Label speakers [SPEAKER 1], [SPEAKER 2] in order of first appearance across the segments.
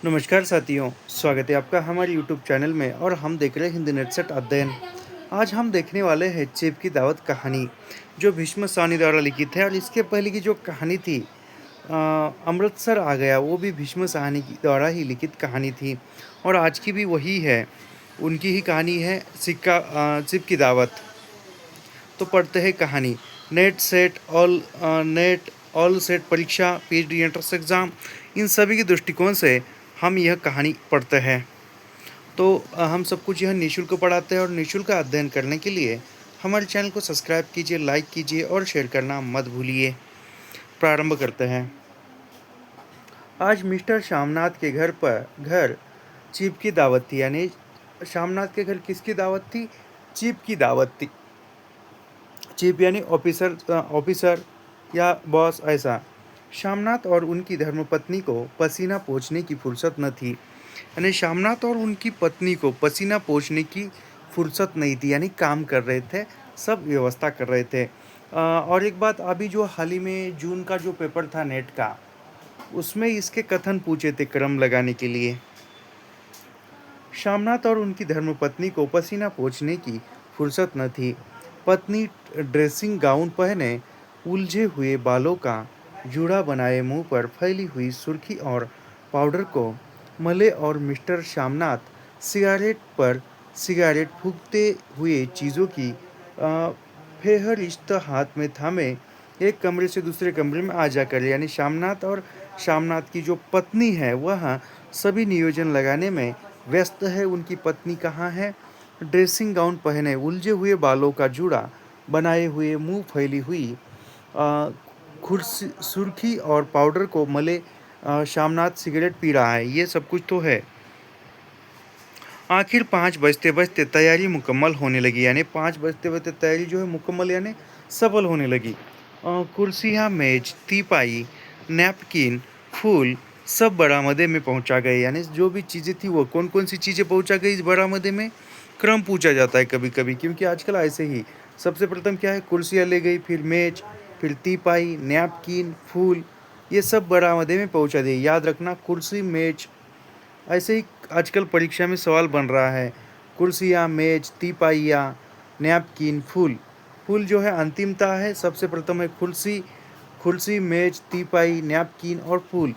[SPEAKER 1] नमस्कार साथियों, स्वागत है आपका हमारे यूट्यूब चैनल में और हम देख रहे हैं हिंदी नेटसेट अध्ययन। आज हम देखने वाले हैं चीप की दावत कहानी, जो भीष्म साहनी द्वारा लिखित है। और इसके पहले की जो कहानी थी अमृतसर आ गया, वो भी भीष्म साहनी की द्वारा ही लिखित कहानी थी। और आज की भी वही है, उनकी ही कहानी है चीप की दावत। तो पढ़ते हैं कहानी। नेट ऑल सेट परीक्षा, पीएचडी एंट्रेंस एग्ज़ाम, इन सभी के दृष्टिकोण से हम यह कहानी पढ़ते हैं। तो हम सब कुछ यह निःशुल्क पढ़ाते हैं और निःशुल्क अध्ययन करने के लिए हमारे चैनल को सब्सक्राइब कीजिए, लाइक कीजिए और शेयर करना मत भूलिए। प्रारंभ करते हैं। आज मिस्टर श्यामनाथ के घर चीप की दावत थी। यानी श्यामनाथ के घर किसकी दावत थी? चीप की दावत थी। चीफ यानी ऑफिसर या बॉस, ऐसा। श्यामनाथ और उनकी धर्मपत्नी को पसीना पोंछने की फुर्सत न थी। यानी श्यामनाथ और उनकी पत्नी को पसीना पोंछने की फुर्सत नहीं थी, यानी काम कर रहे थे, सब व्यवस्था कर रहे थे। और एक बात, अभी जो हाल ही में जून का जो पेपर था नेट का, उसमें इसके कथन पूछे थे क्रम लगाने के लिए। श्यामनाथ और उनकी धर्मपत्नी को पसीना पोंछने की फुर्सत न थी। पत्नी ड्रेसिंग गाउन पहने, उलझे हुए बालों का जूड़ा बनाए मुंह पर फैली हुई सुर्खी और पाउडर को मले, और मिस्टर श्यामनाथ सिगारेट पर सिगारेट फूंकते हुए चीज़ों की फेहरिस्त हाथ में थामे एक कमरे से दूसरे कमरे में आ जाकर, यानी श्यामनाथ और श्यामनाथ की जो पत्नी है वह सभी नियोजन लगाने में व्यस्त है। उनकी पत्नी कहाँ है? ड्रेसिंग गाउन पहने, उलझे हुए बालों का जूड़ा बनाए हुए, मुंह फैली हुई अ, खुर्सी सुर्खी और पाउडर को मले श्यामनाथ सिगरेट पी रहा है। ये सब कुछ तो है। आखिर 5 बजते बजते तैयारी मुकम्मल होने लगी। यानी 5 बजते बजते तैयारी जो है मुकम्मल, यानी सफल होने लगी। कुर्सियाँ, मेज, तीपाई, नैपकिन, फूल सब बरामदे में पहुंचा गए। यानी जो भी चीज़ें थी, वो कौन कौन सी चीज़ें पहुंचा गई इस बरामदे में, क्रम पूछा जाता है कभी कभी, क्योंकि आजकल ऐसे ही सबसे प्रथम क्या है, कुर्सियाँ ले गई, फिर मेज, फिर तीपाई, नैपकिन, फूल, ये सब बरामदे में पहुंचा दिए। याद रखना, कुर्सी, मेज, ऐसे ही आजकल परीक्षा में सवाल बन रहा है। कुर्सियाँ, मेज, तीपाइयाँ, नैपकिन, फूल। फूल जो है अंतिमता है, सबसे प्रथम है कुर्सी, कुर्सी, मेज, तीपाई, नैपकिन और फूल।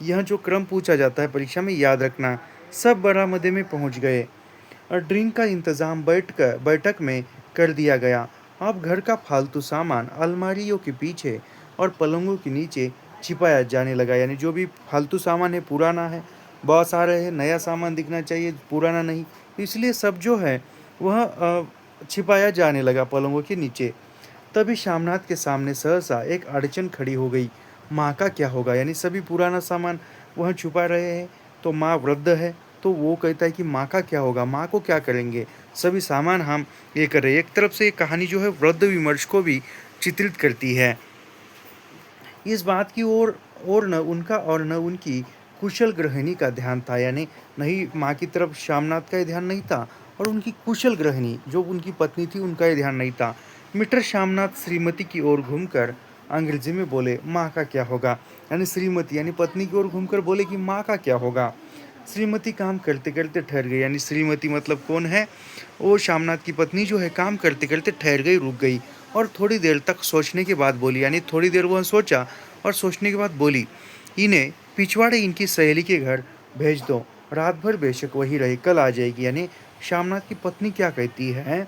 [SPEAKER 1] यह जो क्रम पूछा जाता है परीक्षा में, याद रखना। सब बरामदे में पहुंच गए और ड्रिंक का इंतज़ाम बैठक में कर दिया गया। अब घर का फालतू सामान अलमारियों के पीछे और पलंगों के नीचे छिपाया जाने लगा। यानी जो भी फालतू सामान है, पुराना है, बॉस आ रहे हैं, नया सामान दिखना चाहिए, पुराना नहीं, इसलिए सब जो है वह छिपाया जाने लगा पलंगों के नीचे। तभी श्यामनाथ के सामने सहसा एक अड़चन खड़ी हो गई। माँ का क्या होगा? यानी सभी पुराना सामान वह छुपा रहे हैं, तो माँ वृद्ध है, तो वो कहता है कि माँ का क्या होगा, माँ को क्या करेंगे, सभी सामान हम ये कर रहे हैं। एक तरफ से ये कहानी जो है वृद्ध विमर्श को भी चित्रित करती है। इस बात की ओर न उनका और न उनकी कुशल गृहिणी का ध्यान था। यानी नहीं, माँ की तरफ श्यामनाथ का ही ध्यान नहीं था, और उनकी कुशल गृहिणी जो उनकी पत्नी थी, उनका ही ध्यान नहीं था। मिस्टर श्यामनाथ श्रीमती की ओर घूमकर अंग्रेजी में बोले, माँ का क्या होगा? यानी श्रीमती यानी पत्नी की ओर घूमकर बोले कि माँ का क्या होगा? श्रीमती काम करते करते ठहर गई। यानी श्रीमती मतलब कौन है? वो श्यामनाथ की पत्नी जो है, काम करते करते ठहर गई, रुक गई, और थोड़ी देर तक सोचने के बाद बोली। यानी थोड़ी देर वह सोचा और सोचने के बाद बोली, इन्हें पिछवाड़े इनकी सहेली के घर भेज दो, रात भर बेशक वही रहे, कल आ जाएगी। यानी श्यामनाथ की पत्नी क्या कहती है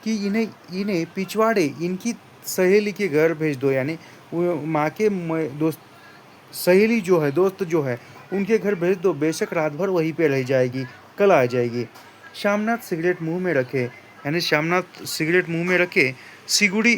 [SPEAKER 1] कि इन्हें इन्हें पिछवाड़े इनकी सहेली के घर भेज दो। यानी वो माँ के दोस्त, सहेली जो है, दोस्त जो है, उनके घर भेज दो, बेशक रात भर वहीं पे रह जाएगी, कल आ जाएगी। श्यामनाथ सिगरेट मुंह में रखे, यानी श्यामनाथ सिगरेट मुंह में रखे सिकुटी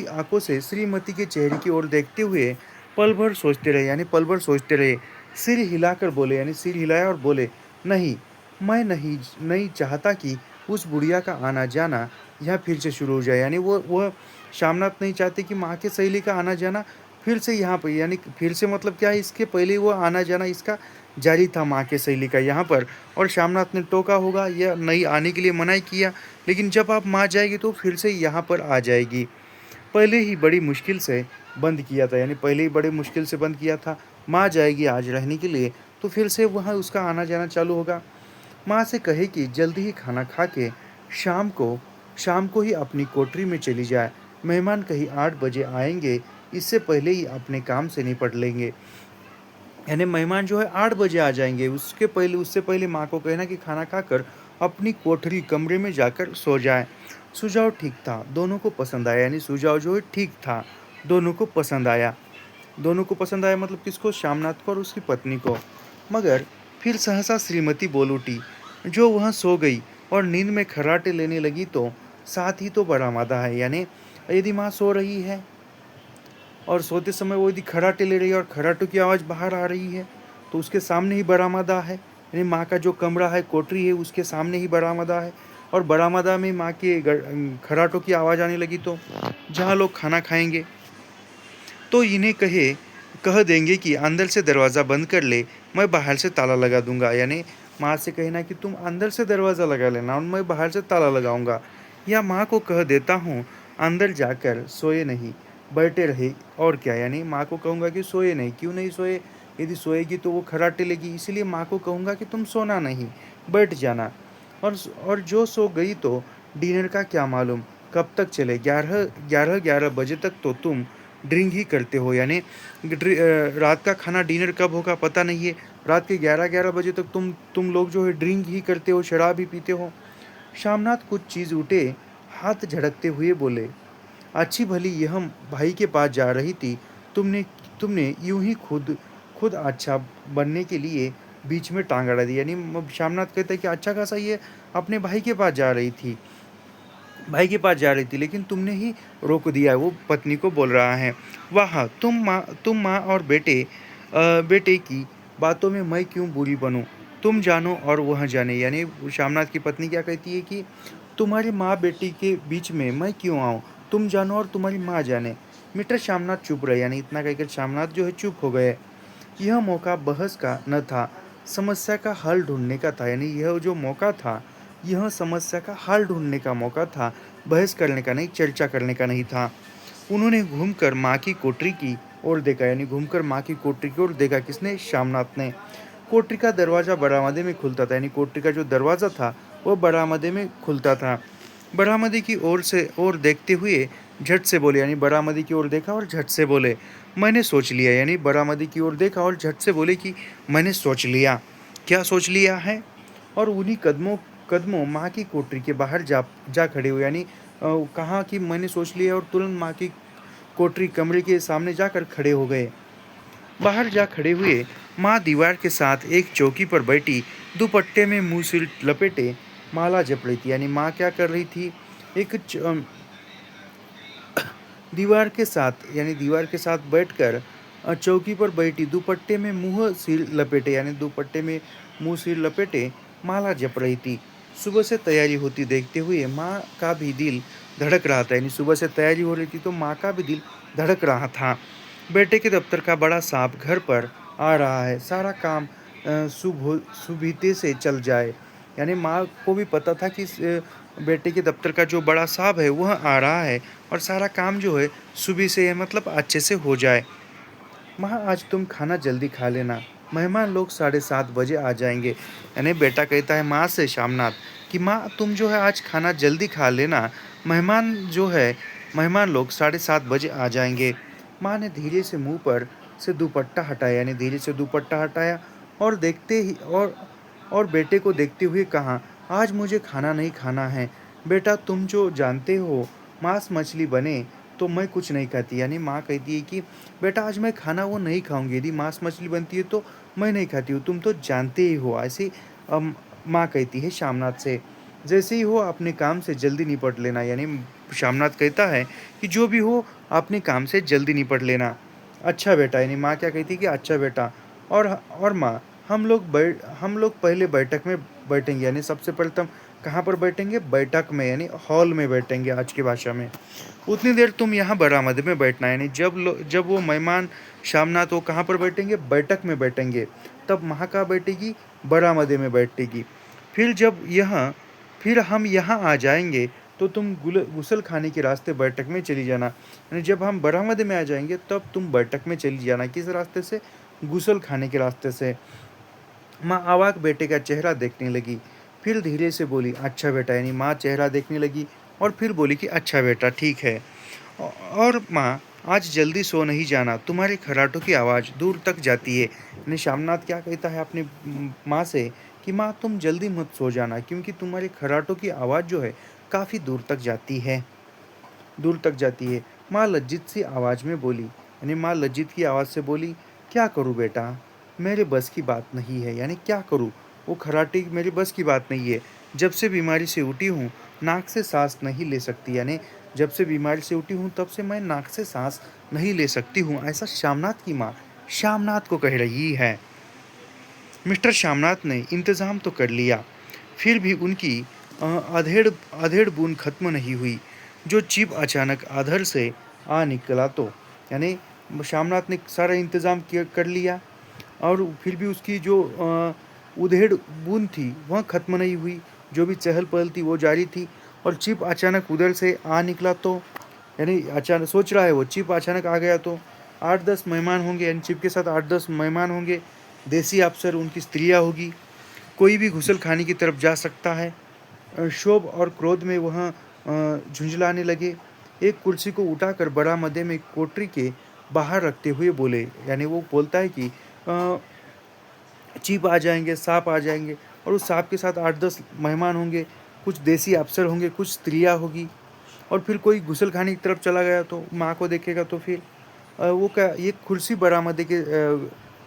[SPEAKER 1] आंखों से श्रीमती के चेहरे की ओर देखते हुए पल भर सोचते रहे। यानी पल भर सोचते रहे। सिर हिलाकर बोले, यानी सिर हिलाया और बोले, नहीं, मैं नहीं नहीं चाहता कि उस बुढ़िया का आना जाना यहाँ फिर से शुरू हो जाए। यानी वह श्यामनाथ नहीं चाहते कि माँ के सहेली का आना जाना फिर से यहाँ पर, यानी फिर से मतलब क्या है, इसके पहले वो आना जाना इसका जारी था माँ के सहेली का यहाँ पर, और श्यामनाथ ने टोका होगा या नहीं आने के लिए मनाही किया, लेकिन जब आप माँ जाएगी तो फिर से यहाँ पर आ जाएगी। पहले ही बड़ी मुश्किल से बंद किया था, यानी पहले ही बड़े मुश्किल से बंद किया था, माँ जाएगी आज रहने के लिए, तो फिर से वहाँ उसका आना जाना चालू होगा। माँ से कहे कि जल्दी ही खाना खा के शाम को शाम को ही अपनी कोठरी में चली जाए। मेहमान कहीं 8 बजे आएंगे, इससे पहले ही अपने काम से निपट लेंगे। यानी मेहमान जो है 8 बजे आ जाएंगे, उससे पहले माँ को कहना कि खाना खाकर अपनी कोठरी कमरे में जाकर सो जाए। सुझाव ठीक था, दोनों को पसंद आया। यानी सुझाव जो है ठीक था, दोनों को पसंद आया। दोनों को पसंद आया मतलब किसको? श्यामनाथ को और उसकी पत्नी को। मगर फिर सहसा श्रीमती बोल उठी, जो वहाँ सो गई और नींद में खर्राटे लेने लगी, तो साथ ही तो बरामदा है। यानी यदि माँ सो रही है और सोते समय वो यदि खर्राटे ले रही है और खर्राटों की आवाज़ बाहर आ रही है, तो उसके सामने ही बरामदा है। यानी माँ का जो कमरा है, कोठरी है, उसके सामने ही बरामदा है। और बरामदा में माँ के खर्राटों की आवाज़ आने लगी, तो जहाँ लोग खाना खाएंगे तो इन्हें कह देंगे कि अंदर से दरवाज़ा बंद कर ले, मैं बाहर से ताला लगा दूंगा। यानी माँ से कहना कि तुम अंदर से दरवाज़ा लगा लेना और मैं बाहर से ताला लगाऊंगा। या माँ को कह देता हूँ अंदर जाकर सोए नहीं, बैठे रहे। और क्या? यानी माँ को कहूँगा कि सोए नहीं। क्यों नहीं सोए? यदि सोएगी तो वो खर्राटे लेगी, इसलिए माँ को कहूँगा कि तुम सोना नहीं, बैठ जाना। और जो सो गई तो डिनर का क्या मालूम कब तक चले, 11 बजे तक तो तुम ड्रिंक ही करते हो। यानी रात का खाना डिनर कब होगा पता नहीं है, रात के 11 बजे तक तुम लोग जो है ड्रिंक ही करते हो, शराब ही पीते हो। श्यामनाथ कुछ चीज़ उठे, हाथ झड़कते हुए बोले, अच्छी भली यह भाई के पास जा रही थी, तुमने तुमने यूं ही खुद खुद अच्छा बनने के लिए बीच में टांग अड़ा दी। यानी श्यामनाथ कहते हैं कि अच्छा खासा ये अपने भाई के पास जा रही थी, लेकिन तुमने ही रोक दिया। वो पत्नी को बोल रहा है, वाह, तुम माँ और बेटे की बातों में मैं क्यों बुरी बनूं? तुम जानो और वह जाने। यानी श्यामनाथ की पत्नी क्या कहती है कि तुम्हारी माँ बेटी के बीच में मैं क्यों आऊँ? तुम जानो और तुम्हारी माँ जाने। मिस्टर श्यामनाथ चुप रहे। यानी इतना कहकर श्यामनाथ जो है चुप हो गए। यह मौका बहस का न था, समस्या का हल ढूंढने का था। यानी यह जो मौका था, यह समस्या का हल ढूंढने का मौका था, बहस करने का नहीं, चर्चा करने का नहीं था। उन्होंने घूमकर माँ की कोठरी की ओर देखा। यानी घूमकर माँ की कोठरी की ओर देखा। किसने? श्यामनाथ ने। कोठरी का दरवाज़ा बरामदे में खुलता था। यानी कोठरी का जो दरवाज़ा था वो बरामदे में खुलता था। बरामदे की ओर देखते हुए झट से बोले। यानी बरामदे की ओर देखा और झट से बोले, मैंने सोच लिया। यानी बरामदे की ओर देखा और झट से बोले कि मैंने सोच लिया। क्या सोच लिया है? और उन्हीं कदमों कदमों माँ की कोठरी के बाहर जा जा खड़े हुए। यानी कहा कि मैंने सोच लिया और तुरंत माँ की कोठरी कमरे के सामने जाकर खड़े हो गए। बाहर जा खड़े हुए माँ दीवार के साथ एक चौकी पर बैठी दुपट्टे में मुंह सिर लपेटे माला जप रही थी। यानी माँ क्या कर रही थी? दीवार के साथ बैठकर चौकी पर बैठी दुपट्टे में मुंह सिर लपेटे, यानी दुपट्टे में मुंह सिर लपेटे माला जप रही थी। सुबह से तैयारी होती देखते हुए माँ का भी दिल धड़क रहा था। यानी सुबह से तैयारी हो रही थी तो माँ का भी दिल धड़क रहा था। बेटे के दफ्तर का बड़ा सांप घर पर आ रहा है, सारा काम सुबीते से चल जाए। यानी माँ को भी पता था कि बेटे के दफ्तर का जो बड़ा साहब है वह आ रहा है और सारा काम जो है सुबह से मतलब अच्छे से हो जाए। माँ, आज तुम खाना जल्दी खा लेना, मेहमान लोग 7:30 बजे आ जाएंगे। यानी बेटा कहता है माँ से, श्यामनाथ, कि माँ तुम जो है आज खाना जल्दी खा लेना, मेहमान लोग 7:30 बजे आ जाएंगे। माँ ने धीरे से मुंह पर से दुपट्टा हटाया। यानी धीरे से दुपट्टा हटाया और बेटे को देखते हुए कहा, आज मुझे खाना नहीं खाना है। बेटा, तुम जो जानते हो मांस मछली बने तो मैं कुछ नहीं खाती। यानी माँ कहती है कि बेटा, आज मैं खाना वो नहीं खाऊंगी, यदि मांस मछली बनती है तो मैं नहीं खाती हूँ, तुम तो जानते ही हो। ऐसे माँ कहती है श्यामनाथ से, जैसे ही हो अपने काम से जल्दी निपट लेना। यानी श्यामनाथ कहता है कि जो भी हो अपने काम से जल्दी निपट लेना। अच्छा बेटा। यानी माँ क्या कहती है कि अच्छा बेटा। और माँ, हम लोग पहले बैठक में बैठेंगे। यानी सबसे पहले तुम कहाँ पर बैठेंगे? बैठक में, यानी हॉल में बैठेंगे आज की भाषा में। उतनी देर तुम यहाँ बरामदे में बैठना। यानी जब वो मेहमान श्यामनाथ वो कहाँ पर बैठेंगे? बैठक में बैठेंगे। तब माँ कहाँ बैठेगी? बरामदे में बैठेगी। फिर जब यहाँ फिर हम यहाँ आ जाएंगे तो तुम गुसल खाने के रास्ते बैठक में चली जाना। यानी जब हम बरामदे में आ जाएंगे तब तुम बैठक में चली जाना। किस रास्ते से? गुसल खाने के रास्ते से। माँ अवाक बेटे का चेहरा देखने लगी, फिर धीरे से बोली, अच्छा बेटा। यानी माँ चेहरा देखने लगी और फिर बोली कि अच्छा बेटा, ठीक है। और माँ, आज जल्दी सो नहीं जाना, तुम्हारे खर्राटों की आवाज़ दूर तक जाती है। यानी शामनाथ क्या कहता है अपनी माँ से कि माँ, तुम जल्दी मत सो जाना, क्योंकि तुम्हारे खर्राटों की आवाज़ जो है काफ़ी दूर तक जाती है, दूर तक जाती है। माँ लज्जित सी आवाज़ में बोली, यानी माँ लज्जित की आवाज़ से बोली, क्या करूँ बेटा, मेरे बस की बात नहीं है। यानी क्या करूँ, वो खर्राटे मेरे बस की बात नहीं है। जब से बीमारी से उठी हूँ, नाक से सांस नहीं ले सकती। यानी जब से बीमारी से उठी हूँ तब से मैं नाक से सांस नहीं ले सकती हूँ, ऐसा शामनाथ की माँ शामनाथ को कह रही है। मिस्टर शामनाथ ने इंतज़ाम तो कर लिया, फिर भी उनकी अधेड़ अधेड़ बूंद खत्म नहीं हुई। जो चिप अचानक आधर से आ निकला तो, यानी शामनाथ ने सारा इंतज़ाम किया कर लिया, और फिर भी उसकी जो उधेड़ बूंद थी वह खत्म नहीं हुई। जो भी चहल पहल थी वो जारी थी, और चिप अचानक उधर से आ निकला तो, यानी अचानक सोच रहा है वो, चिप अचानक आ गया तो 8-10 मेहमान होंगे, यानी चिप के साथ 8-10 मेहमान होंगे, देसी अफसर, उनकी स्त्रियाँ होगी, कोई भी घुसल खाने की तरफ जा सकता है। क्षोभ और क्रोध में वह झुंझलाने लगे। एक कुर्सी को उठाकर बरामदे में कोठरी के बाहर रखते हुए बोले, यानी वो बोलता है कि चीप आ जाएंगे, सांप आ जाएंगे, और उस सांप के साथ 8-10 मेहमान होंगे, कुछ देसी अफसर होंगे, कुछ स्त्रियाँ होगी, और फिर कोई घुसल खाने की तरफ चला गया तो माँ को देखेगा तो फिर वो क्या, ये कुर्सी बरामदे के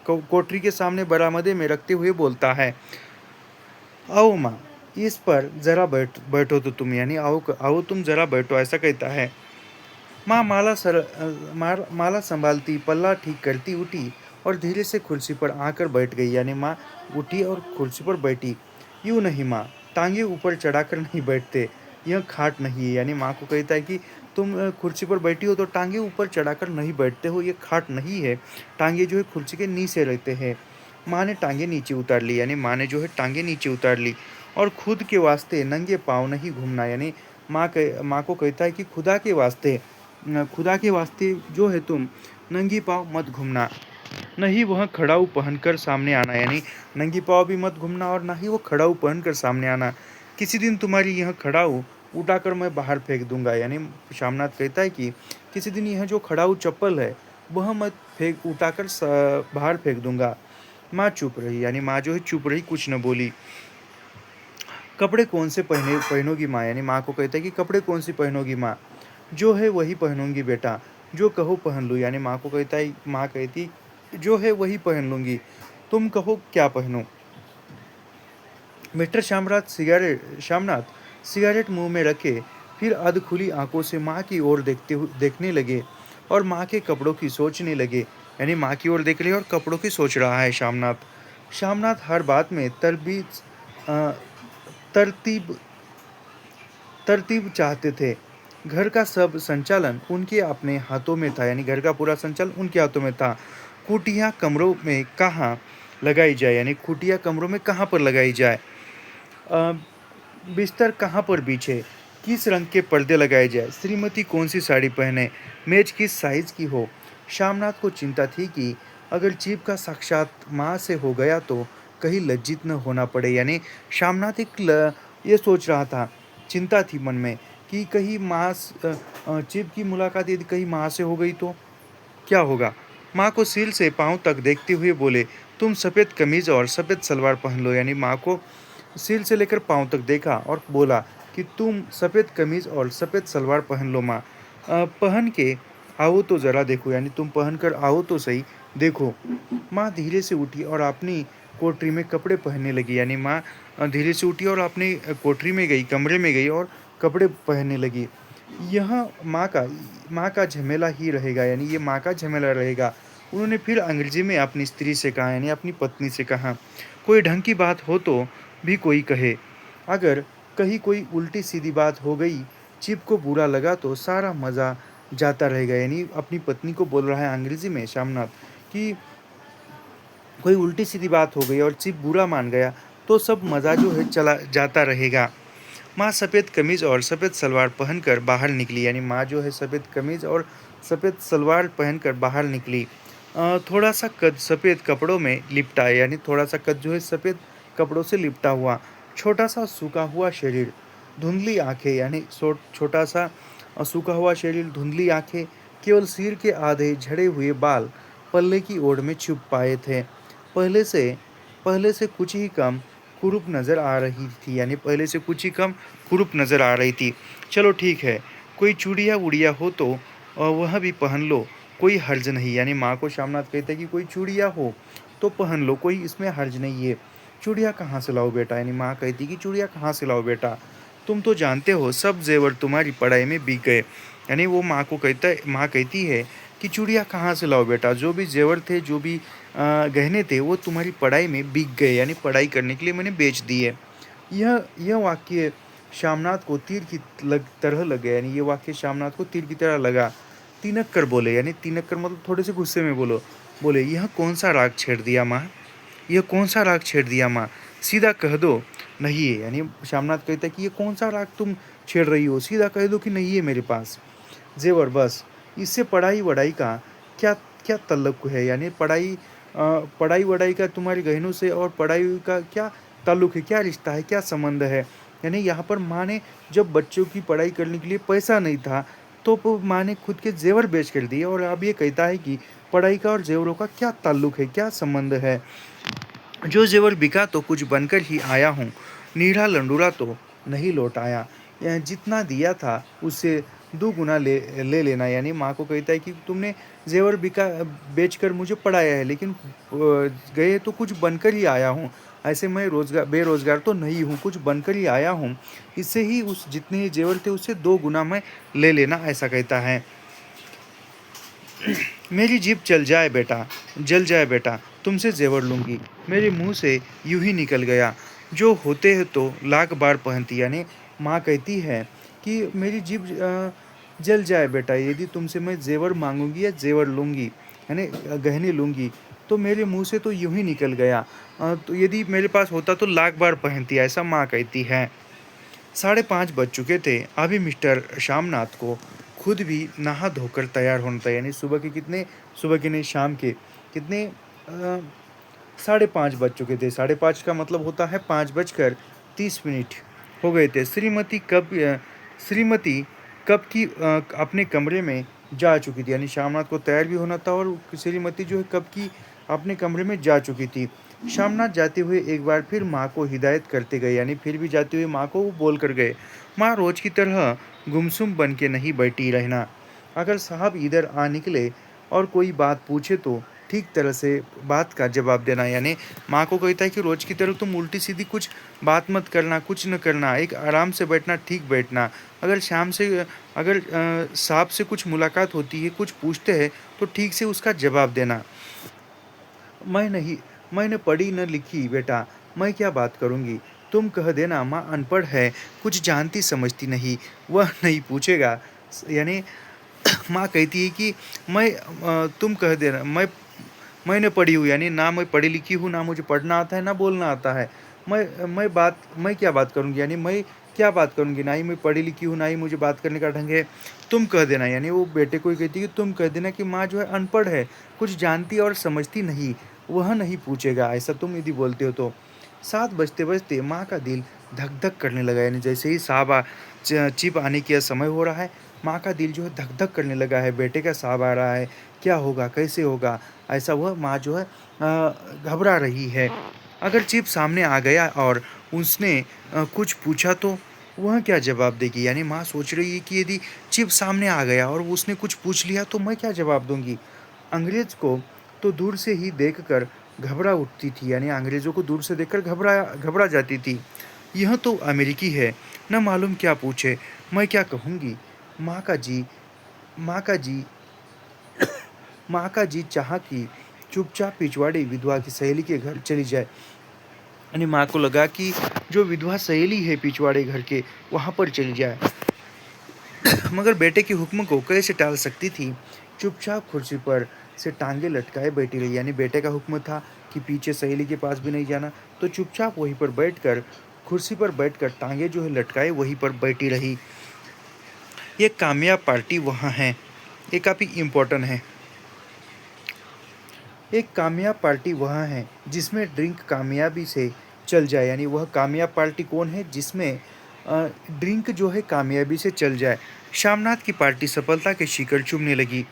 [SPEAKER 1] कोठरी के सामने बरामदे में रखते हुए बोलता है, आओ माँ, इस पर जरा बैठो तो तुम। यानी आओ आओ तुम जरा बैठो, ऐसा कहता है। माँ माला संभालती, पल्ला ठीक करती उठी और धीरे से कुर्सी पर आकर बैठ गई। यानी माँ उठी और कुर्सी पर बैठी। यूँ नहीं माँ, टांगे ऊपर चढ़ाकर नहीं बैठते, यह खाट नहीं है। यानी माँ को कहता है कि तुम कुर्सी पर बैठी हो तो टांगे ऊपर चढ़ाकर नहीं बैठते हो, ये खाट नहीं है। टांगे जो है कुर्सी के नीचे रहते हैं। माँ ने टांगे नीचे उतार ली, यानी माँ ने जो है टांगे नीचे उतार ली, और खुद के वास्ते नंगे पाँव नहीं घूमना। यानी माँ को कहता है कि खुदा के वास्ते जो है तुम नंगी पाँव मत घूमना, नहीं वह खड़ाऊ पहनकर सामने आना। यानी नंगी पाँव भी मत घूमना, और ना ही वो खड़ाऊ पहनकर सामने आना। किसी दिन तुम्हारी यह खड़ाऊ उठाकर मैं बाहर फेंक दूंगा। यानी शामनाथ कहता है कि किसी दिन यह जो खड़ाऊ चप्पल है वह मैं उठाकर बाहर फेंक दूंगा। माँ चुप रही, यानी माँ जो है चुप रही, कुछ न बोली। कपड़े कौन से पहनोगी माँ, यानी माँ को कहता है कि कपड़े कौन सी पहनोगी माँ, जो है वही पहनूंगी बेटा, जो कहो पहन लूँ। यानी माँ को कहता है, माँ कहती जो है वही पहन लूँगी, तुम कहो क्या पहनूं। मिस्टर शामनाथ सिगारेट मुंह में रखे फिर अध खुली आंखों से माँ की ओर देखने लगे, और माँ के कपड़ों की सोचने लगे। यानी माँ की ओर देख रहे और कपड़ों की सोच रहा है शामनाथ। शामनाथ हर बात में अ, तरतीब तरतीब चाहते थे। घर का सब संचालन उनके अपने हाथों में था, यानी घर का पूरा संचालन उनके हाथों में था। खूटियाँ कमरों में कहाँ लगाई जाए, यानी खूटियाँ कमरों में कहाँ पर लगाई जाए, अ, बिस्तर कहाँ पर बिछे, किस रंग के पर्दे लगाए जाए, श्रीमती कौन सी साड़ी पहने, मेज किस साइज की हो। शामनाथ को चिंता थी कि अगर जीप का साक्षात माँ से हो गया तो कहीं लज्जित न होना पड़े। यानी शामनाथ ये सोच रहा था, चिंता थी मन में कि कहीं जीप की मुलाकात यदि कहीं माँ से हो गई तो क्या होगा। माँ को सिर से पाँव तक देखते हुए बोले, तुम सफ़ेद कमीज और सफ़ेद सलवार पहन लो। यानी माँ को सिर से लेकर पाँव तक देखा और बोला कि तुम सफ़ेद कमीज और सफ़ेद सलवार पहन लो माँ। पहन के आओ तो ज़रा देखो, यानी तुम पहन कर आओ तो सही, देखो। माँ धीरे से उठी और अपनी कोठरी में कपड़े पहनने लगी। यानी माँ धीरे से उठी और अपनी कोठरी में गई, कमरे में गई और कपड़े पहनने लगी। यह माँ का झमेला ही रहेगा, यानी ये माँ का झमेला रहेगा। उन्होंने फिर अंग्रेजी में अपनी स्त्री से कहा, यानी अपनी पत्नी से कहा, कोई ढंग की बात हो तो भी कोई कहे, अगर कहीं कोई उल्टी सीधी बात हो गई, चिप को बुरा लगा तो सारा मज़ा जाता रहेगा। यानी अपनी पत्नी को बोल रहा है अंग्रेजी में शामनाथ कि कोई उल्टी सीधी बात हो गई और चिप बुरा मान गया तो सब मज़ा जो है चला जाता रहेगा। माँ सफ़ेद कमीज़ और सफ़ेद सलवार पहनकर बाहर निकली। यानी माँ जो है सफ़ेद कमीज़ और सफ़ेद सलवार पहनकर बाहर निकली। थोड़ा सा कद सफ़ेद कपड़ों में लिपटा है, यानी थोड़ा सा कद जो है सफ़ेद कपड़ों से लिपटा हुआ, छोटा सा सूखा हुआ शरीर, धुंधली आंखें, यानी छोटा सा सूखा हुआ शरीर, धुंधली आंखें, केवल सिर के आधे झड़े हुए बाल पल्ले की ओर में छुप पाए थे। पहले से पहले से कुछ ही कम कुरूप नज़र आ रही थी, यानी पहले से कुछ ही कम कुरूप नज़र आ रही थी। चलो ठीक है, कोई चूड़िया उड़िया हो तो वह भी पहन लो, कोई हर्ज नहीं। यानी माँ को श्यामनाथ कहते हैं कि कोई चूड़िया हो तो पहन लो, कोई इसमें हर्ज नहीं है। चूड़िया कहाँ से लाओ बेटा, यानी माँ कहती कि चूड़िया कहाँ से लाओ बेटा, तुम तो जानते हो सब जेवर तुम्हारी पढ़ाई में बिक गए। यानी वो माँ कहती है कि चूड़िया कहाँ से लाओ बेटा, जो भी जेवर थे, जो भी गहने थे, वो तुम्हारी पढ़ाई में बिक गए, यानी पढ़ाई करने के लिए मैंने बेच दिए। यह वाक्य श्यामनाथ को तीर की तरह लगे, यानी ये वाक्य श्यामनाथ को तीर की तरह लगा। तिनक कर बोले, यानी तिनक कर मतलब थोड़े से गुस्से में बोले, यह कौन सा राग छेड़ दिया माँ, यह कौन सा राग छेड़ दिया माँ, सीधा कह दो नहीं है। यानी श्यामनाथ कहता है कि ये कौन सा राग तुम छेड़ रही हो, सीधा कह दो कि नहीं है मेरे पास जेवर, बस। इससे पढ़ाई वढ़ाई का क्या क्या ताल्लुक है, यानी पढ़ाई वढ़ाई का तुम्हारे गहनों से और पढ़ाई का क्या ताल्लुक है, क्या रिश्ता है, क्या संबंध है। यानी यहाँ पर माँ ने जब बच्चों की पढ़ाई करने के लिए पैसा नहीं था तो माँ ने खुद के जेवर बेच कर दिए, और अब ये कहता है कि पढ़ाई का और जेवरों का क्या ताल्लुक है, क्या संबंध है। जो जेवर बिका तो कुछ बनकर ही आया हूँ, नीढ़ा लंडूरा तो नहीं लौट आया। जितना दिया था उससे 2 गुना ले लेना। यानी माँ को कहता है कि तुमने जेवर बेचकर मुझे पढ़ाया है, लेकिन गए तो कुछ बनकर ही आया हूँ। ऐसे मैं बेरोजगार तो नहीं हूँ, कुछ बनकर ही आया हूँ। इससे ही उस जितने ही जेवर थे उससे 2 गुना मैं ले लेना, ऐसा कहता है। मेरी जीभ जल जाए बेटा, तुमसे जेवर लूँगी। मेरे मुंह से यूं ही निकल गया, जो होते हैं तो लाख बार पहनती। यानी माँ कहती है कि मेरी जीभ जल जाए बेटा, यदि तुमसे मैं जेवर मांगूंगी या जेवर लूँगी, यानी गहने लूँगी, तो मेरे मुंह से तो यूं ही निकल गया, तो यदि मेरे पास होता तो लाख बार पहनती, ऐसा माँ कहती है। 5:30 बज चुके थे। अभी मिस्टर श्यामनाथ को खुद भी नहा धोकर तैयार होना था, यानी सुबह के नहीं, शाम के कितने 5:30 बज चुके थे। 5:30 का मतलब होता है 5:30 हो गए थे। श्रीमती कब की अपने कमरे में जा चुकी थी, यानी श्यामनाथ को तैयार भी होना था, और श्रीमती जो है कब की अपने कमरे में जा चुकी थी। श्यामनाथ जाते हुए एक बार फिर माँ को हिदायत करते गए, यानी फिर भी जाते हुए माँ को वो बोल कर गए, माँ रोज की तरह गुमसुम बन के नहीं बैठी रहना। अगर साहब इधर आ निकले और कोई बात पूछे तो ठीक तरह से बात का जवाब देना। यानी माँ को कहता है कि रोज की तरह तुम उल्टी सीधी कुछ बात मत करना, कुछ न करना, एक आराम से बैठना, ठीक बैठना। अगर साहब से कुछ मुलाकात होती है, कुछ पूछते हैं, तो ठीक से उसका जवाब देना। मैं नहीं मैंने पढ़ी न लिखी बेटा, मैं क्या बात करूँगी, तुम कह देना माँ अनपढ़ है, कुछ जानती समझती नहीं, वह नहीं पूछेगा। यानी माँ कहती है कि तुम कह देना, मैंने पढ़ी हूँ, यानी ना मैं पढ़ी लिखी हूँ, ना मुझे पढ़ना आता है, ना बोलना आता है। मैं क्या बात करूँगी, यानी मैं क्या बात करूँगी, ना ही मैं पढ़ी लिखी हूँ, ना ही मुझे बात करने का ढंग है। तुम कह देना, यानी वो बेटे को ही कहती है कि तुम कह देना कि माँ जो है अनपढ़ है, कुछ जानती और समझती नहीं, वह नहीं पूछेगा, ऐसा तुम यदि बोलते हो तो। 7 बजते बजते माँ का दिल धक धक करने लगा, यानी जैसे ही चिप आने का समय हो रहा है, माँ का दिल जो है धक धक करने लगा है, बेटे का साहब आ रहा है, क्या होगा, कैसे होगा, ऐसा वह माँ जो है घबरा रही है। अगर चिप सामने आ गया और उसने कुछ पूछा तो वह क्या जवाब देगी। यानी माँ सोच रही है कि यदि चिप सामने आ गया और उसने कुछ पूछ लिया तो मैं क्या जवाब दूंगी। अंग्रेज को तो दूर से ही देखकर घबरा उठती थी, यानी अंग्रेज़ों को दूर से देखकर घबरा जाती थी। यह तो अमेरिकी है, न मालूम क्या पूछे, मैं क्या कहूँगी। माँ का जी माँ का जी माँ का जी चाहा कि चुपचाप पिछवाड़ी विधवा की सहेली के घर चली जाए। यानी माँ को लगा कि जो विधवा सहेली है पिछवाड़े घर के, वहाँ पर चली जाए, मगर बेटे के हुक्म को कैसे टाल सकती थी। चुपचाप कुर्सी पर से टांगे लटकाए बैठी रही, यानी बेटे का हुक्म था कि पीछे सहेली के पास भी नहीं जाना, तो चुपचाप वहीं पर बैठकर, कुर्सी पर बैठकर टांगे जो है लटकाए वहीं पर बैठी रही। ये कामयाब पार्टी वहाँ है, ये काफ़ी इम्पोर्टेंट है। एक कामयाब पार्टी वह है जिसमें ड्रिंक कामयाबी से चल जाए, यानी वह कामयाब पार्टी कौन है जिसमें ड्रिंक जो है कामयाबी से चल जाए। शामनाथ की पार्टी सफलता के शिखर चूमने लगी।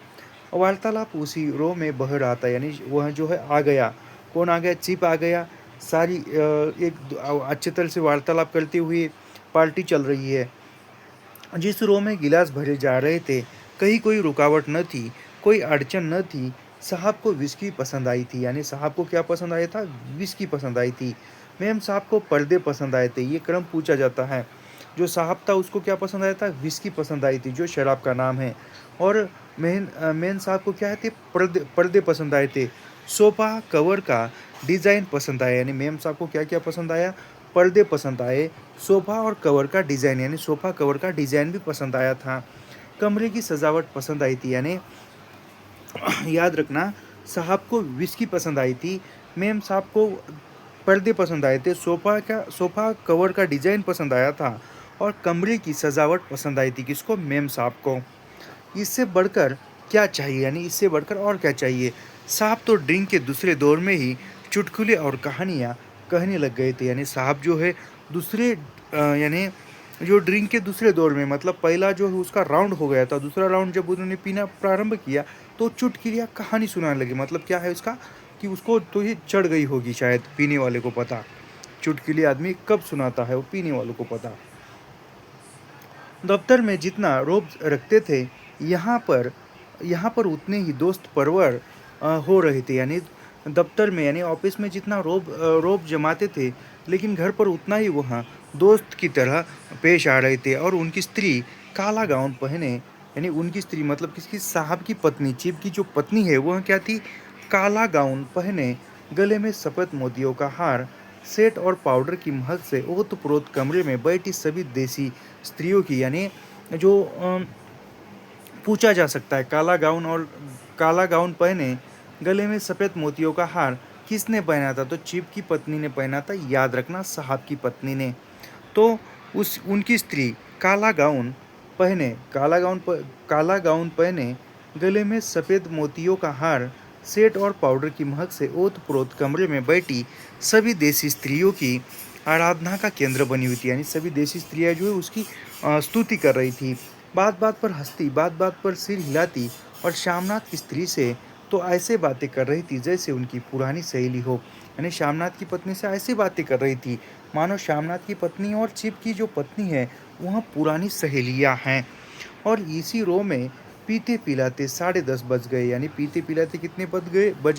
[SPEAKER 1] वार्तालाप उसी रो में बह रहा था, यानी वह जो है आ गया। कौन आ गया? चिप आ गया। सारी अच्छे तरह से वार्तालाप करते हुए पार्टी चल रही है। जिस रो में गिलास भरे जा रहे थे, कहीं कोई रुकावट न थी, कोई अड़चन न थी। साहब को विस्की पसंद आई थी, यानी साहब को क्या पसंद आया था? विस्की पसंद आई थी। मेम साहब को पर्दे पसंद आए थे, ये क्रम पूछा जाता है। जो साहब था उसको क्या पसंद आया था? विस्की पसंद आई थी, जो शराब का नाम है। और मेन साहब को क्या है थे? पर्दे पसंद आए थे। सोफा कवर का डिज़ाइन पसंद आया, यानी मेम साहब को क्या क्या पसंद आया? पर्दे पसंद आए, सोफ़ा और कवर का डिज़ाइन, यानी सोफ़ा कवर का डिज़ाइन भी पसंद आया था। कमरे की सजावट पसंद आई थी, यानी याद रखना, साहब को विस्की पसंद आई थी, मेम साहब को पर्दे पसंद आए थे, सोफ़ा कवर का डिज़ाइन पसंद आया था और कमरे की सजावट पसंद आई थी। किसको? मेम साहब को। इससे बढ़कर क्या चाहिए, यानी इससे बढ़कर और क्या चाहिए? साहब तो ड्रिंक के दूसरे दौर में ही चुटकुले और कहानियाँ कहने लग गए थे, यानी साहब जो है दूसरे यानी जो ड्रिंक के दूसरे दौर में, मतलब पहला जो है उसका राउंड हो गया था, दूसरा राउंड जब उन्होंने पीना प्रारंभ किया तो चुटकुलियाँ कहानी सुनाने लगे। मतलब क्या है उसका? कि उसको तो ये चढ़ गई होगी शायद, पीने वाले को पता। चुटकुले आदमी कब सुनाता है वो पीने वालों को पता। दफ्तर में जितना रोब रखते थे, यहाँ पर यहाँ पर उतने ही दोस्त परवर हो रहे थे, यानी दफ्तर में यानी ऑफिस में जितना रोब जमाते थे, लेकिन घर पर उतना ही वहाँ दोस्त की तरह पेश आ रहे थे। और उनकी स्त्री काला गाउन पहने, यानी उनकी स्त्री मतलब किसकी? साहब की पत्नी, चीफ की जो पत्नी है वह क्या थी? काला गाउन पहने, गले में सफ़ेद मोतियों का हार, सेट और पाउडर की महक से ओतप्रोत कमरे में बैठी सभी देसी स्त्रियों की, यानी जो पूछा जा सकता है काला गाउन पहने, गले में सफ़ेद मोतियों का हार किसने पहना था? तो चीफ की पत्नी ने पहना था, याद रखना, साहब की पत्नी ने। तो उस उनकी स्त्री काला गाउन पहने काला गाउन पहने, गले में सफ़ेद मोतियों का हार, सेट और पाउडर की महक से ओत-प्रोत कमरे में बैठी सभी देसी स्त्रियों की आराधना का केंद्र बनी हुई थी, यानी सभी देसी स्त्रियाँ जो है उसकी स्तुति कर रही थी। बात बात पर हंसती, बात बात पर सिर हिलाती और श्यामनाथ की स्त्री से तो ऐसे बातें कर रही थी जैसे उनकी पुरानी सहेली हो, यानी श्यामनाथ की पत्नी से ऐसी बातें कर रही थी मानो श्यामनाथ की पत्नी और चिप की जो पत्नी है वह पुरानी सहेलियां हैं। और इसी रो में पीते पिलाते 10:30 बज गए, यानी पीते पिलाते कितने बज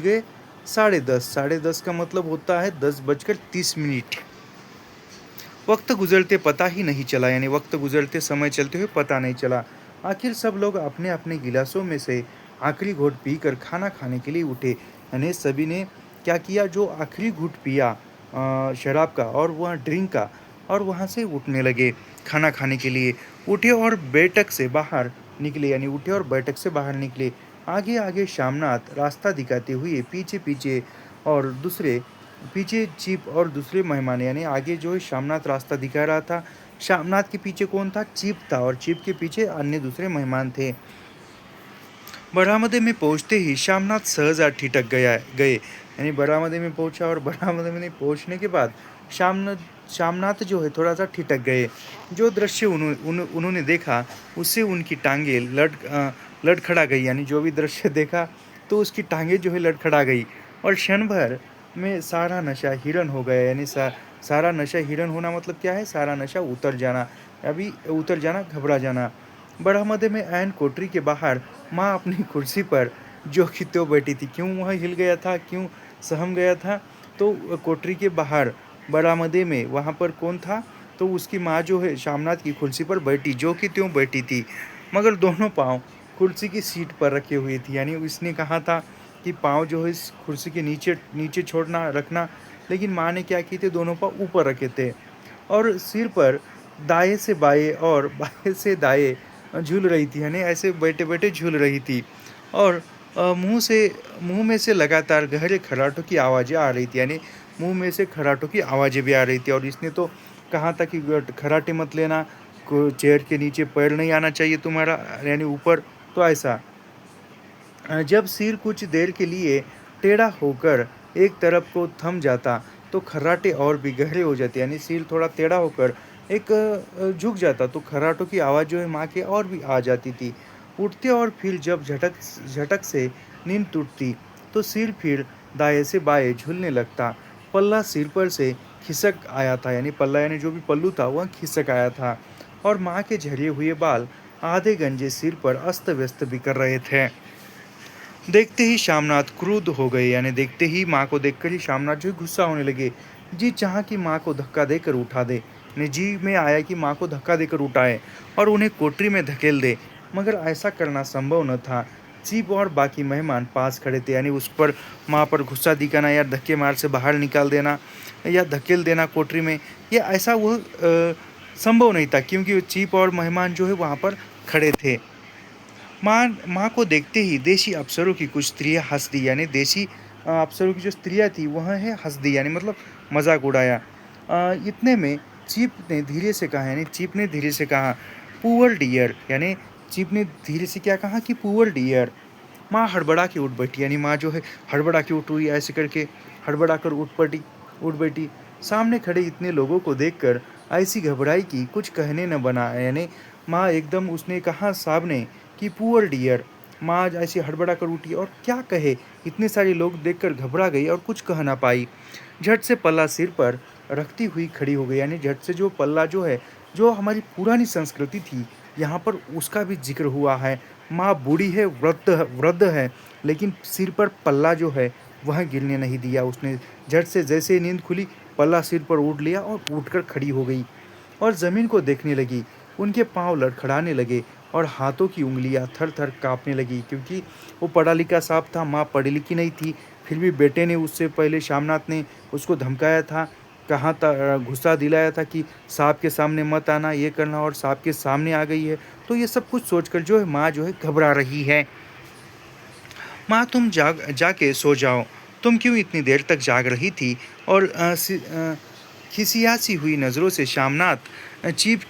[SPEAKER 1] गए? 10:30। 10:30 का मतलब होता है 10:30। वक्त गुजरते पता ही नहीं चला, यानी वक्त गुजरते समय चलते हुए पता नहीं चला। आखिर सब लोग अपने अपने गिलासों में से आखिरी घूंट पीकर खाना खाने के लिए उठे, यानी सभी ने क्या किया? जो आखिरी घूंट पिया शराब का और वह ड्रिंक का, और वहाँ से उठने लगे खाना खाने के लिए। उठे और बैठक से बाहर निकले, यानी उठे और बैठक से बाहर निकले। आगे आगे शामनाथ रास्ता दिखाते हुए, पीछे पीछे और दूसरे पीछे चीप और दूसरे मेहमान, यानी आगे जो है शामनाथ रास्ता दिखा रहा था, शामनाथ के पीछे कौन था? चीप था, और चीप के पीछे अन्य दूसरे मेहमान थे। बरामदे में पहुंचते ही शामनाथ सहजा ठिठक गए, यानी बरामदे में पहुंचा और बरामदे में पहुंचने के बाद शामनाथ जो है थोड़ा सा ठिठक गए। जो दृश्य उन्होंने देखा उससे उनकी टांगें लड़खड़ा गई, यानी जो भी दृश्य देखा तो उसकी टांगें जो है लड़खड़ा गई और क्षण भर में सारा नशा हिरन हो गया, यानी सारा नशा हिरन होना मतलब क्या है? सारा नशा उतर जाना, घबरा जाना। बरामदे में ऐन कोठरी के बाहर माँ अपनी कुर्सी पर जो कि त्यों बैठी थी। क्यों वह हिल गया था? क्यों सहम गया था? तो कोठरी के बाहर बरामदे में वहाँ पर कौन था? तो उसकी माँ जो है शामनाथ की कुर्सी पर बैठी, जो कि त्यों बैठी थी, मगर दोनों पाँव कुर्सी की सीट पर रखे हुए थी, यानी उसने कहा था कि पाँव जो है इस कुर्सी के नीचे नीचे छोड़ना रखना, लेकिन माँ ने क्या किए थे? दोनों पाँव ऊपर रखे थे और सिर पर दाएं से बाएं और बाएं से दाएं झूल रही थी, यानी ऐसे बैठे बैठे झूल रही थी। और मुंह में से लगातार गहरे खर्राटों की आवाज़ें आ रही थी, यानी मुंह में से खर्राटों की आवाज़ें भी आ रही थी। और इसने तो कहा था कि खर्राटे मत लेना, चेयर के नीचे पैर नहीं आना चाहिए तुम्हारा, यानी ऊपर। तो ऐसा जब सिर कुछ देर के लिए टेढ़ा होकर एक तरफ को थम जाता तो खर्राटे और भी गहरे हो जाते, यानी सील थोड़ा टेढ़ा होकर एक झुक जाता तो खर्राटों की आवाज़ जो है माँ के और भी आ जाती थी। उठते और फिर जब झटक झटक से नींद टूटती तो सिर फिर दाएं से बाएं झूलने लगता। पल्ला सिर पर से खिसक आया था, यानी पल्ला यानी जो भी पल्लू था वह खिसक आया था और माँ के झड़े हुए बाल आधे गंजे सिर पर अस्त व्यस्त बिखर रहे थे। देखते ही शामनाथ क्रुद्ध हो गए, यानी देखते ही माँ को देखकर ही शामनाथ जो है गुस्सा होने लगे। जी चाहा कि माँ को धक्का देकर उठा दे, ने जी में आया कि माँ को धक्का देकर उठाए और उन्हें कोठरी में धकेल दे, मगर ऐसा करना संभव न था। चीप और बाकी मेहमान पास खड़े थे, यानी उस पर माँ पर गुस्सा दिखाना या धक्के मार से बाहर निकाल देना या धकेल देना कोठरी में, या ऐसा वह संभव नहीं था क्योंकि चीप और मेहमान जो है वहाँ पर खड़े थे। माँ माँ को देखते ही देशी अप्सरों की कुछ स्त्रियाँ हंस दी, यानी देशी अप्सरों की जो स्त्रियाँ थी वह है हंस दी, यानी मतलब मजाक उड़ाया। इतने में चीप ने धीरे से कहा, यानी चीप ने धीरे से कहा पुअर डियर, यानी चीप ने धीरे से क्या कहा कि पुअर डियर। माँ हड़बड़ा के उठ बैठी, यानी माँ जो है हड़बड़ा के उठ हुई, ऐसे करके हड़बड़ा कर उठ बैठी। सामने खड़े इतने लोगों को देखकर ऐसी घबराई कि कुछ कहने न बना, यानी माँ एकदम उसने कहा साहब ने कि पुअर डियर। माँ आज ऐसी हड़बड़ा कर उठी और क्या कहे, इतने सारे लोग देखकर घबरा गई और कुछ कह ना पाई। झट से पल्ला सिर पर रखती हुई खड़ी हो गई, यानी झट से जो पल्ला जो है जो हमारी पुरानी संस्कृति थी यहाँ पर उसका भी जिक्र हुआ है। माँ बूढ़ी है, वृद्ध है, लेकिन सिर पर पल्ला जो है वह गिरने नहीं दिया उसने। झट से जैसे ही नींद खुली पल्ला सिर पर उठ लिया और उठकर खड़ी हो गई और ज़मीन को देखने लगी। उनके पांव लड़खड़ाने लगे और हाथों की उंगलियां थर थर काँपने लगी क्योंकि वो पढ़ा लिखा साहब था, माँ पढ़ी लिखी नहीं थी। फिर भी बेटे ने उससे पहले शामनाथ ने उसको धमकाया था, कहा था, गुस्सा दिलाया था कि साहब के सामने मत आना, ये करना, और साहब के सामने आ गई है। तो ये सब कुछ सोचकर जो है माँ जो है घबरा रही है। माँ तुम जाके सो जाओ, तुम क्यों इतनी देर तक जाग रही थी। और खिसियासी हुई नज़रों से शामनाथ चीप